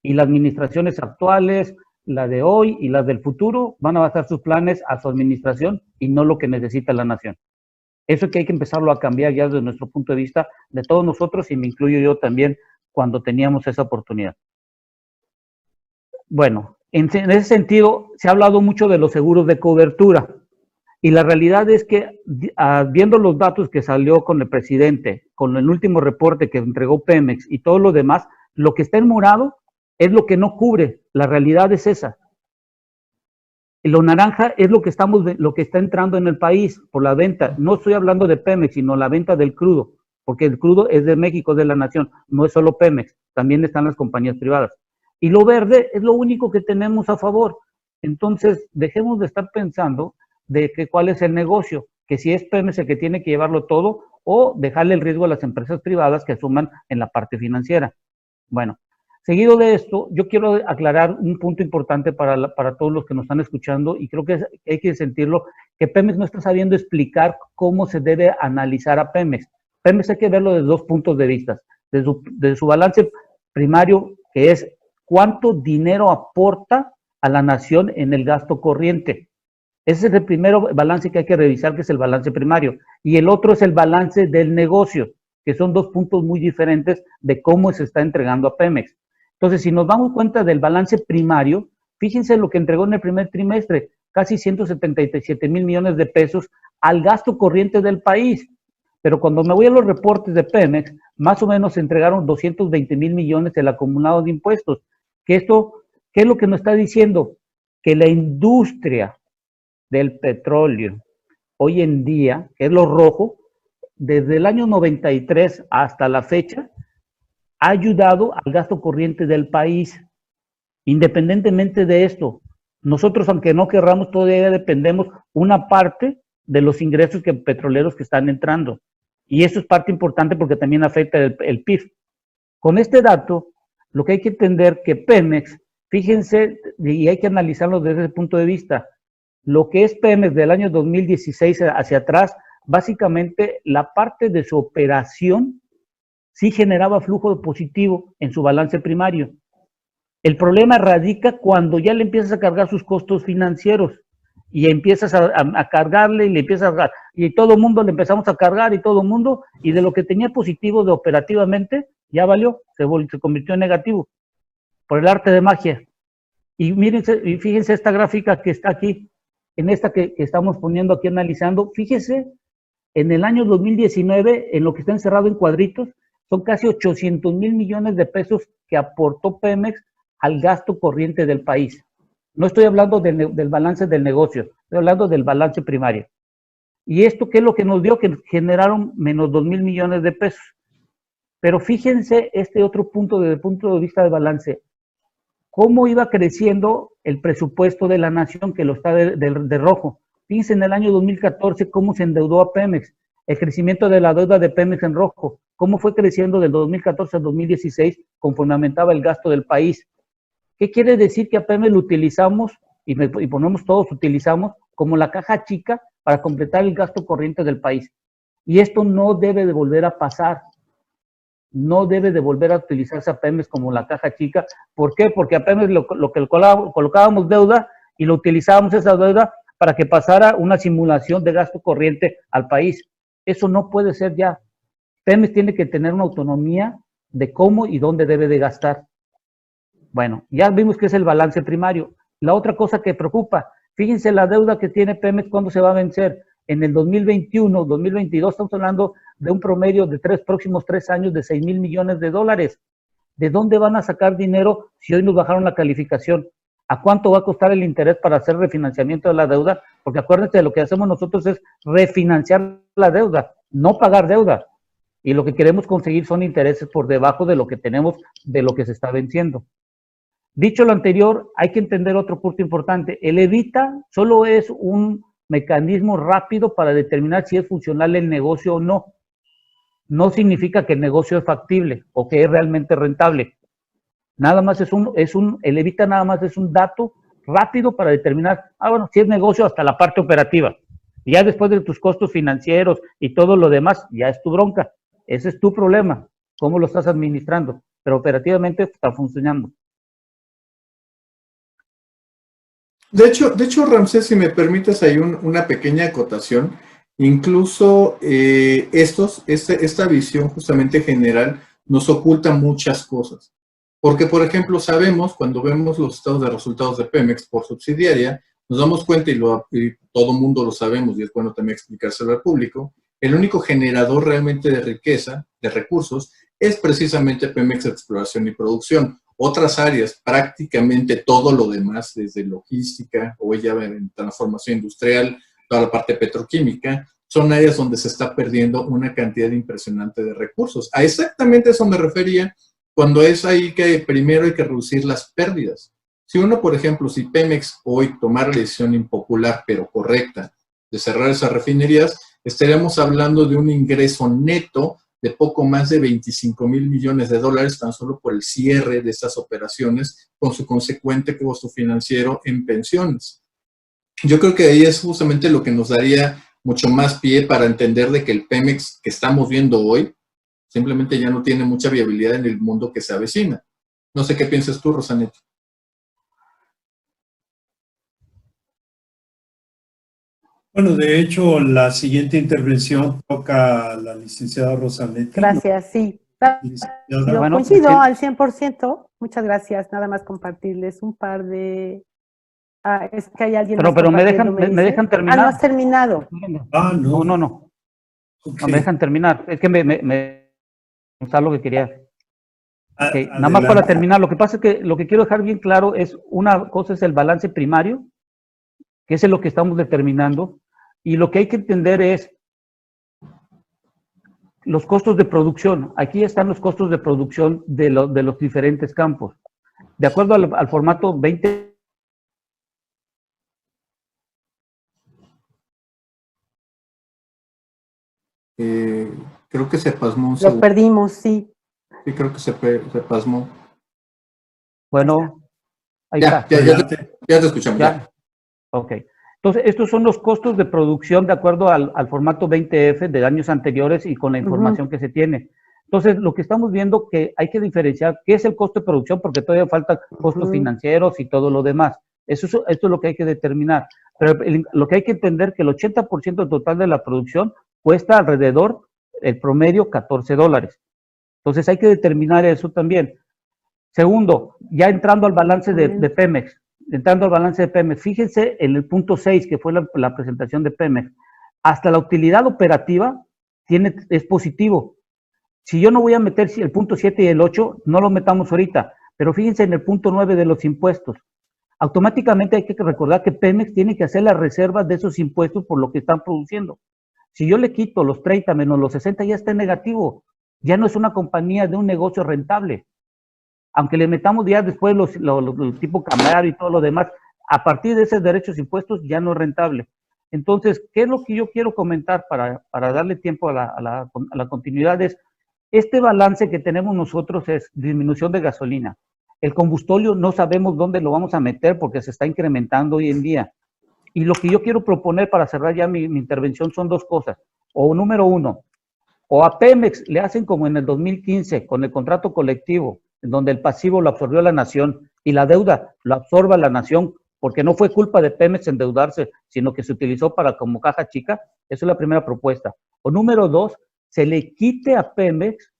y las administraciones actuales, la de hoy y las del futuro, van a basar sus planes a su administración y no lo que necesita la nación. Eso que hay que empezarlo a cambiar ya desde nuestro punto de vista de todos nosotros, y me incluyo yo también cuando teníamos esa oportunidad. Bueno, en ese sentido se ha hablado mucho de los seguros de cobertura, y la realidad es que viendo los datos que salió con el presidente, con el último reporte que entregó Pemex y todo lo demás, lo que está en morado es lo que no cubre. La realidad es esa. Lo naranja es lo que está entrando en el país por la venta. No estoy hablando de Pemex, sino la venta del crudo, porque el crudo es de México, es de la nación, no es solo Pemex, también están las compañías privadas. Y lo verde es lo único que tenemos a favor. Entonces, dejemos de estar pensando de que cuál es el negocio, que si es Pemex el que tiene que llevarlo todo, o dejarle el riesgo a las empresas privadas que asuman en la parte financiera. Bueno, seguido de esto, yo quiero aclarar un punto importante para todos los que nos están escuchando, y creo que hay que sentirlo, que Pemex no está sabiendo explicar cómo se debe analizar a Pemex. Pemex hay que verlo desde 2 puntos de vista. De su balance primario, que es cuánto dinero aporta a la nación en el gasto corriente. Ese es el primer balance que hay que revisar, que es el balance primario. Y el otro es el balance del negocio, que son 2 puntos muy diferentes de cómo se está entregando a Pemex. Entonces, si nos damos cuenta del balance primario, fíjense lo que entregó en el primer trimestre, casi 177,000 millones de pesos al gasto corriente del país. Pero cuando me voy a los reportes de Pemex, más o menos se entregaron 220,000 millones el acumulado de impuestos. ¿Qué es lo que nos está diciendo? Que la industria del petróleo hoy en día, que es lo rojo, desde el año 93 hasta la fecha, ha ayudado al gasto corriente del país. Independientemente de esto, nosotros, aunque no querramos, todavía dependemos una parte de los ingresos petroleros que están entrando. Y eso es parte importante porque también afecta el PIB. Con este dato, lo que hay que entender que Pemex, fíjense, y hay que analizarlo desde ese punto de vista, lo que es Pemex del año 2016 hacia atrás, básicamente la parte de su operación sí generaba flujo positivo en su balance primario. El problema radica cuando ya le empiezas a cargar sus costos financieros y empiezas a cargarle y le empiezas a, y todo el mundo le empezamos a cargar y todo el mundo, y de lo que tenía positivo de operativamente, ya valió, se convirtió en negativo por el arte de magia. Y mírense, y fíjense esta gráfica que está aquí, en esta que estamos poniendo aquí analizando, fíjense, en el año 2019, en lo que está encerrado en cuadritos, son casi 800,000 millones de pesos que aportó Pemex al gasto corriente del país. No estoy hablando del balance del negocio, estoy hablando del balance primario. ¿Y esto qué es lo que nos dio? Que generaron menos 2,000 millones de pesos. Pero fíjense este otro punto desde el punto de vista de balance. ¿Cómo iba creciendo el presupuesto de la nación, que lo está de rojo? Fíjense en el año 2014 cómo se endeudó a Pemex, el crecimiento de la deuda de Pemex en rojo, cómo fue creciendo del 2014 al 2016 conforme aumentaba el gasto del país. ¿Qué quiere decir? Que a Pemex lo utilizamos, y ponemos todos, utilizamos como la caja chica para completar el gasto corriente del país. Y esto no debe de volver a pasar. No debe de volver a utilizarse a Pemex como la caja chica. ¿Por qué? Porque a Pemex lo que colocábamos deuda y lo utilizábamos esa deuda para que pasara una simulación de gasto corriente al país. Eso no puede ser ya. Pemex tiene que tener una autonomía de cómo y dónde debe de gastar. Bueno, ya vimos que es el balance primario. La otra cosa que preocupa, fíjense la deuda que tiene Pemex, ¿cuándo se va a vencer? En el 2021, 2022, estamos hablando de un promedio de próximos 3 años de 6,000 millones de dólares. ¿De dónde van a sacar dinero si hoy nos bajaron la calificación? ¿A cuánto va a costar el interés para hacer refinanciamiento de la deuda? Porque acuérdense, lo que hacemos nosotros es refinanciar la deuda, no pagar deuda. Y lo que queremos conseguir son intereses por debajo de lo que tenemos, de lo que se está venciendo. Dicho lo anterior, hay que entender otro punto importante. El evita solo es un mecanismo rápido para determinar si es funcional el negocio o no. No significa que el negocio es factible o que es realmente rentable. Nada más el evita nada más es un dato rápido para determinar, bueno, si es negocio hasta la parte operativa. Y ya después de tus costos financieros y todo lo demás, ya es tu bronca. Ese es tu problema, cómo lo estás administrando. Pero operativamente está funcionando. De hecho, Ramsés, si me permites, hay una pequeña acotación. Incluso esta visión justamente general nos oculta muchas cosas. Porque, por ejemplo, sabemos, cuando vemos los estados de resultados de Pemex por subsidiaria, nos damos cuenta, y todo el mundo lo sabemos, y es bueno también explicárselo al público, el único generador realmente de riqueza, de recursos, es precisamente Pemex Exploración y Producción. Otras áreas, prácticamente todo lo demás, desde logística o ya en transformación industrial, toda la parte petroquímica, son áreas donde se está perdiendo una cantidad impresionante de recursos. A exactamente eso me refería cuando es ahí que primero hay que reducir las pérdidas. Si uno, por ejemplo, si Pemex hoy tomara la decisión impopular, pero correcta, de cerrar esas refinerías, estaríamos hablando de un ingreso neto de poco más de 25,000 millones de dólares tan solo por el cierre de estas operaciones con su consecuente costo financiero en pensiones. Yo creo que ahí es justamente lo que nos daría mucho más pie para entender de que el Pemex que estamos viendo hoy simplemente ya no tiene mucha viabilidad en el mundo que se avecina. No sé qué piensas tú, Rosanetti. Bueno, de hecho, la siguiente intervención toca a la licenciada Rosanetti. Gracias, sí. Yo Bueno, coincido al 100%. Muchas gracias. Nada más compartirles un par de... es que hay alguien más pero me dejan terminar. no has terminado. No. No. Okay. No me dejan terminar. Es que me está lo que quería. Okay. Nada más para terminar. Lo que pasa es que lo que quiero dejar bien claro es, una cosa es el balance primario, que es lo que estamos determinando, y lo que hay que entender es los costos de producción. Aquí están los costos de producción de los diferentes campos. De acuerdo al formato 20... creo que se pasmó. Lo perdimos, sí. Sí, creo que se pasmó. Bueno, ahí está. Ya te escuchamos. Ya. Ok. Entonces, estos son los costos de producción de acuerdo al formato 20F de años anteriores y con la información que se tiene. Entonces, lo que estamos viendo que hay que diferenciar qué es el costo de producción, porque todavía faltan costos financieros y todo lo demás. Esto es lo que hay que determinar. Pero lo que hay que entender que el 80% total de la producción cuesta alrededor, el promedio, $14. Entonces, hay que determinar eso también. Segundo, ya entrando al balance de Pemex, entrando al balance de Pemex, fíjense en el punto 6, que fue la presentación de Pemex, hasta la utilidad operativa es positivo. Si yo no voy a meter el punto 7 y el 8, no lo metamos ahorita, pero fíjense en el punto 9 de los impuestos. Automáticamente hay que recordar que Pemex tiene que hacer las reservas de esos impuestos por lo que están produciendo. Si yo le quito los 30 menos los 60, ya está en negativo. Ya no es una compañía de un negocio rentable. Aunque le metamos ya después los tipo cambiario y todo lo demás, a partir de esos derechos impuestos ya no es rentable. Entonces, ¿qué es lo que yo quiero comentar para darle tiempo a la continuidad? Es este balance que tenemos nosotros es disminución de gasolina. El combustorio no sabemos dónde lo vamos a meter porque se está incrementando hoy en día. Y lo que yo quiero proponer para cerrar ya mi intervención son dos cosas. O número uno, o a Pemex le hacen como en el 2015 con el contrato colectivo, en donde el pasivo lo absorbió la nación y la deuda lo absorba la nación, porque no fue culpa de Pemex endeudarse, sino que se utilizó como caja chica. Esa es la primera propuesta. O número dos, se le quite a Pemex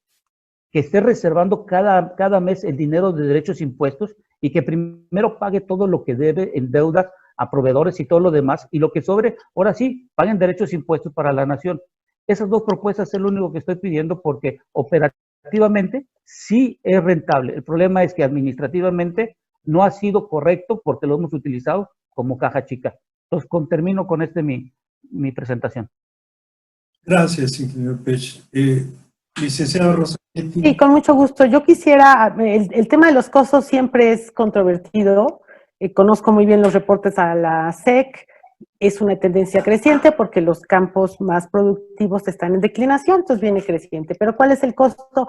que esté reservando cada mes el dinero de derechos impuestos y que primero pague todo lo que debe en deudas a proveedores y todo lo demás, y lo que sobre, ahora sí, paguen derechos impuestos para la nación. Esas dos propuestas es lo único que estoy pidiendo porque operativamente sí es rentable. El problema es que administrativamente no ha sido correcto porque lo hemos utilizado como caja chica. Entonces, termino con mi presentación. Gracias, ingeniero Pech. Licenciado Rosanetti. Sí, con mucho gusto. Yo quisiera, el tema de los costos siempre es controvertido. Conozco muy bien los reportes a la SEC. Es una tendencia creciente porque los campos más productivos están en declinación, entonces viene creciente. Pero ¿cuál es el costo?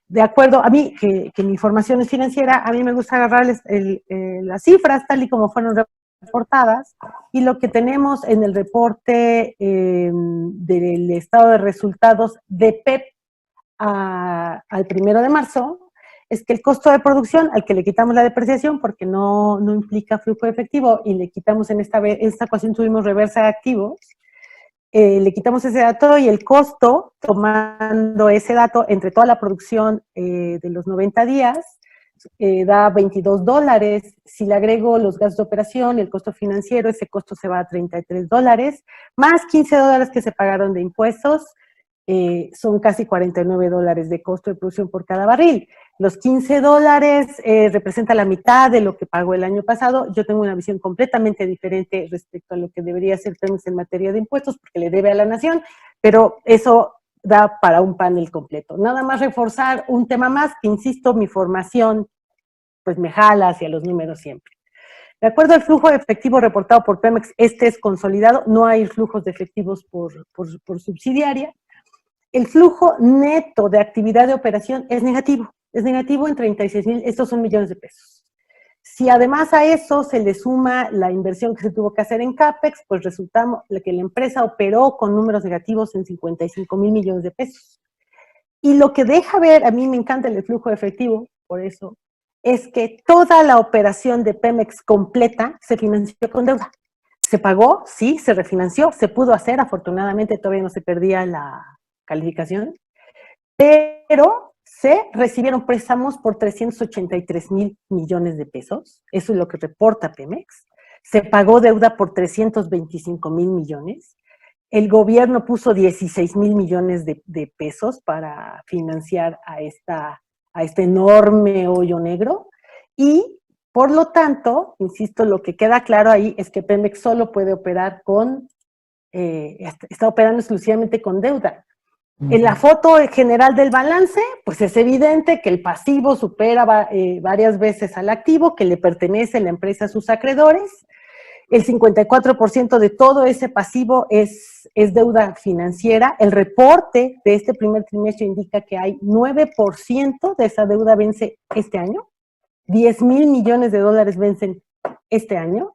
De acuerdo, a mí, que mi formación es financiera, a mí me gusta agarrarles las cifras tal y como fueron reportadas, y lo que tenemos en el reporte del estado de resultados de PEP al 1 de marzo, es que el costo de producción, al que le quitamos la depreciación porque no implica flujo de efectivo, y le quitamos en esta ocasión tuvimos reversa de activos, le quitamos ese dato y el costo, tomando ese dato entre toda la producción de los 90 días, da $22. Si le agrego los gastos de operación y el costo financiero, ese costo se va a $33, más $15 que se pagaron de impuestos, son casi $49 de costo de producción por cada barril. Los $15 representa la mitad de lo que pagó el año pasado. Yo tengo una visión completamente diferente respecto a lo que debería hacer Pemex en materia de impuestos, porque le debe a la nación, pero eso da para un panel completo. Nada más reforzar un tema más, que insisto, mi formación pues me jala hacia los números siempre. De acuerdo al flujo de efectivo reportado por Pemex, este es consolidado, no hay flujos de efectivos por subsidiaria. El flujo neto de actividad de operación es negativo en 36,000, estos son millones de pesos. Si además a eso se le suma la inversión que se tuvo que hacer en CAPEX, pues resulta que la empresa operó con números negativos en 55,000 millones de pesos. Y lo que deja ver, a mí me encanta el flujo de efectivo, por eso, es que toda la operación de Pemex completa se financió con deuda. Se pagó, sí, se refinanció, se pudo hacer, afortunadamente todavía no se perdía la calificación, pero se recibieron préstamos por 383,000 millones de pesos, eso es lo que reporta Pemex, se pagó deuda por 325,000 millones, el gobierno puso 16,000 millones de pesos para financiar a este enorme hoyo negro, y por lo tanto, insisto, lo que queda claro ahí es que Pemex solo puede operar está operando exclusivamente con deuda. En la foto general del balance, pues es evidente que el pasivo supera varias veces al activo, que le pertenece la empresa a sus acreedores. El 54% de todo ese pasivo es deuda financiera. El reporte de este primer trimestre indica que hay 9% de esa deuda vence este año. 10,000 millones de dólares vencen este año.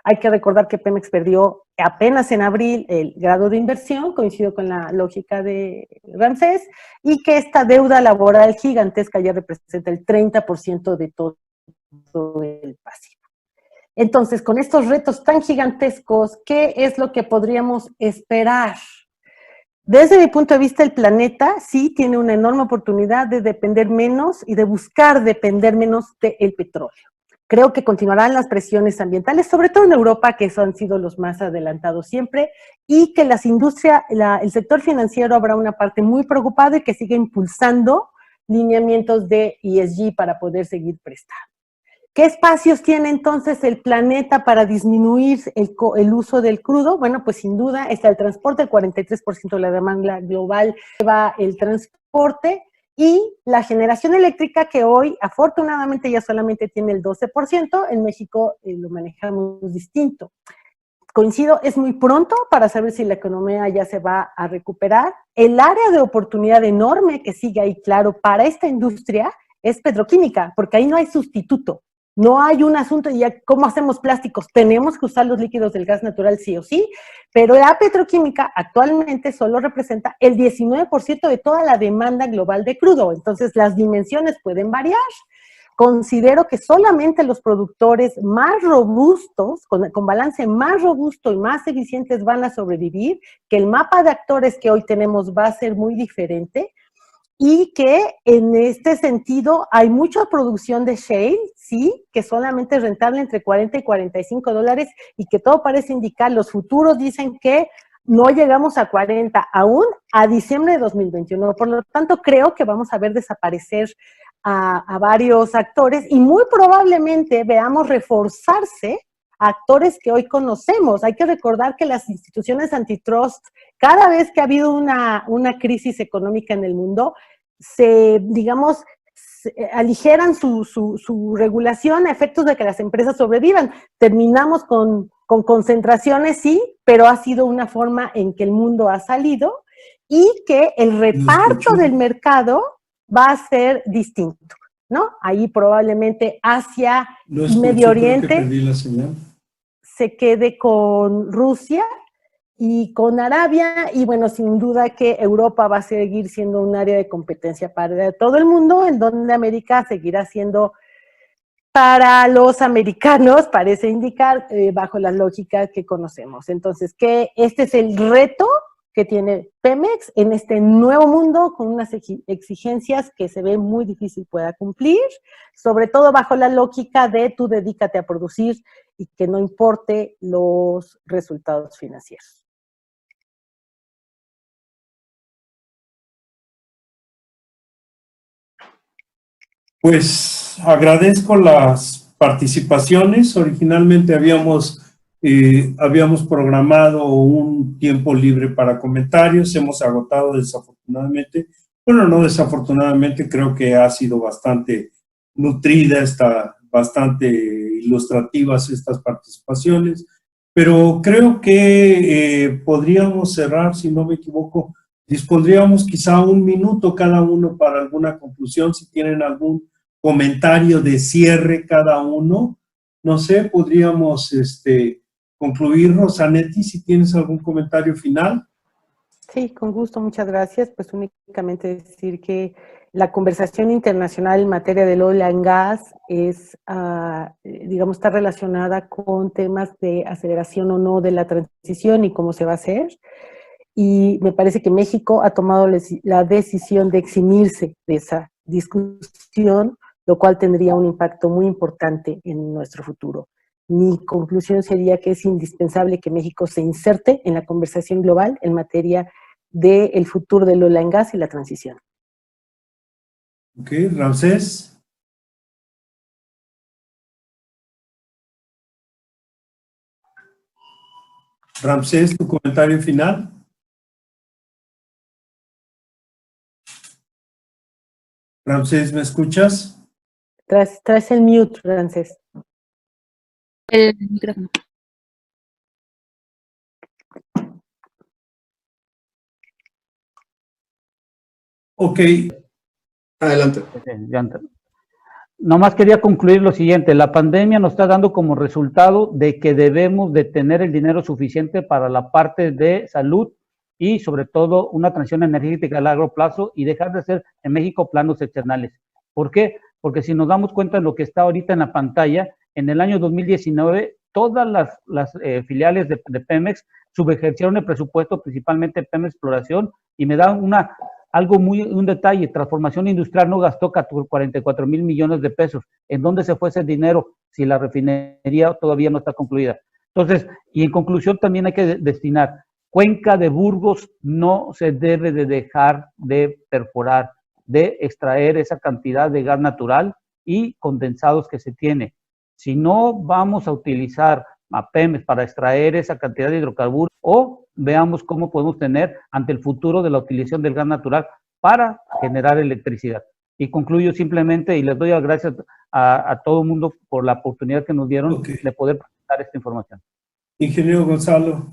Hay que recordar que Pemex perdió apenas en abril el grado de inversión, coincido con la lógica de Ramsés, y que esta deuda laboral gigantesca ya representa el 30% de todo el pasivo. Entonces, con estos retos tan gigantescos, ¿qué es lo que podríamos esperar? Desde mi punto de vista, el planeta sí tiene una enorme oportunidad de depender menos y de buscar depender menos del petróleo. Creo que continuarán las presiones ambientales, sobre todo en Europa, que han sido los más adelantados siempre, y que el sector financiero habrá una parte muy preocupada y que sigue impulsando lineamientos de ESG para poder seguir prestando. ¿Qué espacios tiene entonces el planeta para disminuir el uso del crudo? Bueno, pues sin duda está el transporte, el 43% de la demanda global lleva el transporte, y la generación eléctrica, que hoy afortunadamente ya solamente tiene el 12%, en México lo manejamos distinto. Coincido, es muy pronto para saber si la economía ya se va a recuperar. El área de oportunidad enorme que sigue ahí, claro, para esta industria es petroquímica, porque ahí no hay sustituto. No hay un asunto de ya cómo hacemos plásticos. Tenemos que usar los líquidos del gas natural sí o sí, pero la petroquímica actualmente solo representa el 19% de toda la demanda global de crudo. Entonces, las dimensiones pueden variar. Considero que solamente los productores más robustos, con balance más robusto y más eficientes van a sobrevivir, que el mapa de actores que hoy tenemos va a ser muy diferente, y que en este sentido hay mucha producción de shale, sí, que solamente es rentable entre 40 y 45 dólares, y que todo parece indicar, los futuros dicen que no llegamos a 40 aún a diciembre de 2021. Por lo tanto, creo que vamos a ver desaparecer a varios actores, y muy probablemente veamos reforzarse actores que hoy conocemos. Hay que recordar que las instituciones antitrust, cada vez que ha habido una crisis económica en el mundo, aligeran su regulación a efectos de que las empresas sobrevivan. Terminamos con concentraciones, sí, pero ha sido una forma en que el mundo ha salido, y que el reparto del mercado va a ser distinto, ¿no? Ahí probablemente Asia y Medio Oriente se quede con Rusia y con Arabia, y bueno, sin duda que Europa va a seguir siendo un área de competencia para todo el mundo, en donde América seguirá siendo para los americanos, parece indicar, bajo la lógica que conocemos. Entonces, que este es el reto que tiene Pemex en este nuevo mundo, con unas exigencias que se ve muy difícil pueda cumplir, sobre todo bajo la lógica de tú dedícate a producir y que no importe los resultados financieros. Pues agradezco las participaciones. Originalmente habíamos programado un tiempo libre para comentarios. Hemos agotado desafortunadamente. Bueno, no desafortunadamente, creo que ha sido bastante nutrida, bastante ilustrativas estas participaciones, pero creo que podríamos cerrar, si no me equivoco, dispondríamos quizá un minuto cada uno para alguna conclusión, si tienen algún comentario de cierre cada uno. No sé, podríamos concluir. Rosanetti, si tienes algún comentario final. Sí, con gusto, muchas gracias. Pues únicamente decir que la conversación internacional en materia del oil and gas es, digamos, está relacionada con temas de aceleración o no de la transición y cómo se va a hacer. Y me parece que México ha tomado la decisión de eximirse de esa discusión, lo cual tendría un impacto muy importante en nuestro futuro. Mi conclusión sería que es indispensable que México se inserte en la conversación global en materia del futuro del oil and gas y la transición. Ok, Ramsés. Ramsés, tu comentario final. Ramsés, ¿me escuchas? Traes el mute, Ramsés. El micrófono. Ok. Adelante. Nomás quería concluir lo siguiente: la pandemia nos está dando como resultado de que debemos de tener el dinero suficiente para la parte de salud y sobre todo una transición energética a largo plazo, y dejar de hacer en México planos externales. ¿Por qué? Porque si nos damos cuenta de lo que está ahorita en la pantalla, en el año 2019 todas las filiales de Pemex subejercieron el presupuesto, principalmente Pemex Exploración, y me da un detalle, transformación industrial no gastó 44,000 millones de pesos. ¿En dónde se fue ese dinero si la refinería todavía no está concluida? Entonces, y en conclusión también hay que destinar, Cuenca de Burgos no se debe de dejar de perforar, de extraer esa cantidad de gas natural y condensados que se tiene. Si no vamos a utilizar a Pemex para extraer esa cantidad de hidrocarburos, o veamos cómo podemos tener ante el futuro de la utilización del gas natural para generar electricidad. Y concluyo simplemente, y les doy las gracias a todo el mundo por la oportunidad que nos dieron de poder presentar esta información. Ingeniero Gonzalo,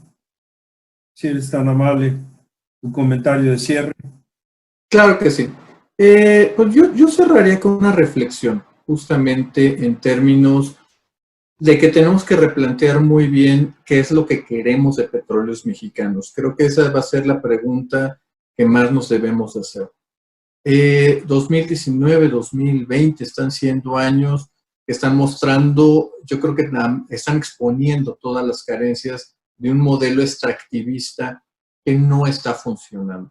si eres tan amable, un comentario de cierre. Claro que sí. Pues yo cerraría con una reflexión, justamente en términos de que tenemos que replantear muy bien qué es lo que queremos de Petróleos Mexicanos. Creo que esa va a ser la pregunta que más nos debemos hacer. 2019, 2020 están siendo años que están mostrando, yo creo que están exponiendo todas las carencias de un modelo extractivista que no está funcionando.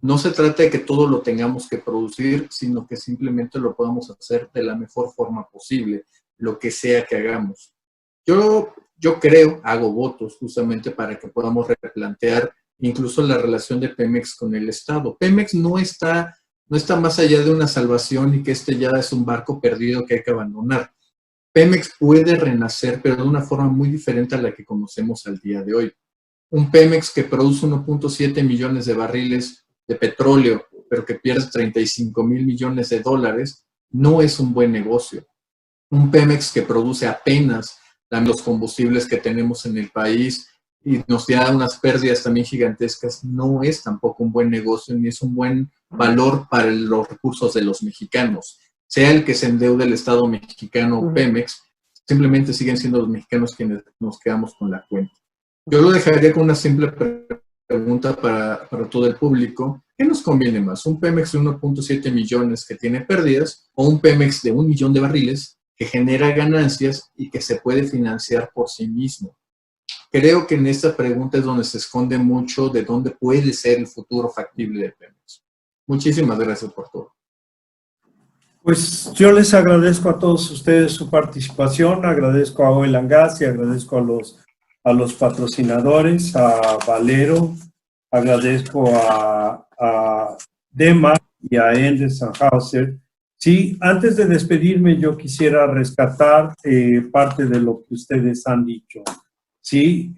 No se trata de que todo lo tengamos que producir, sino que simplemente lo podamos hacer de la mejor forma posible, lo que sea que hagamos. Yo creo, hago votos justamente para que podamos replantear incluso la relación de Pemex con el Estado. Pemex no está más allá de una salvación y que este ya es un barco perdido que hay que abandonar. Pemex puede renacer, pero de una forma muy diferente a la que conocemos al día de hoy. Un Pemex que produce 1.7 millones de barriles de petróleo, pero que pierde 35,000 millones de dólares, no es un buen negocio. Un Pemex que produce apenas los combustibles que tenemos en el país y nos da unas pérdidas también gigantescas, no es tampoco un buen negocio ni es un buen valor para los recursos de los mexicanos. Sea el que se endeude el Estado mexicano o Pemex, simplemente siguen siendo los mexicanos quienes nos quedamos con la cuenta. Yo lo dejaría con una simple pregunta para todo el público. ¿Qué nos conviene más? ¿Un Pemex de 1.7 millones que tiene pérdidas o un Pemex de 1 millón de barriles que genera ganancias y que se puede financiar por sí mismo? Creo que en esta pregunta es donde se esconde mucho de dónde puede ser el futuro factible de Pemex. Muchísimas gracias por todo. Pues yo les agradezco a todos ustedes su participación, agradezco a Oil and Gas y agradezco a los patrocinadores, a Valero, agradezco a Dema y a Ende Sennhauser. Sí, antes de despedirme yo quisiera rescatar parte de lo que ustedes han dicho. Sí,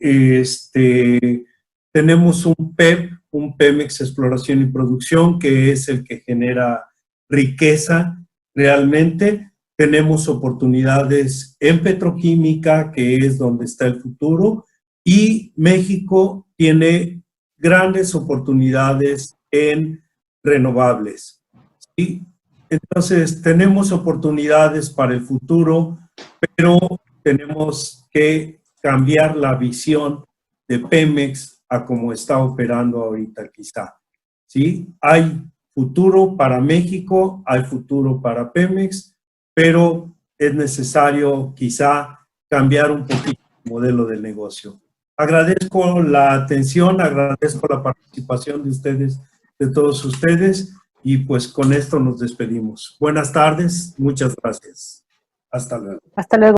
tenemos un PEP, un Pemex Exploración y Producción, que es el que genera riqueza realmente. Tenemos oportunidades en petroquímica, que es donde está el futuro, y México tiene grandes oportunidades en renovables. ¿Sí? Entonces, tenemos oportunidades para el futuro, pero tenemos que cambiar la visión de Pemex a cómo está operando ahorita quizá. ¿Sí? Hay futuro para México, hay futuro para Pemex, pero es necesario quizá cambiar un poquito el modelo de negocio. Agradezco la atención, agradezco la participación de ustedes, de todos ustedes, y pues con esto nos despedimos. Buenas tardes, muchas gracias. Hasta luego. Hasta luego.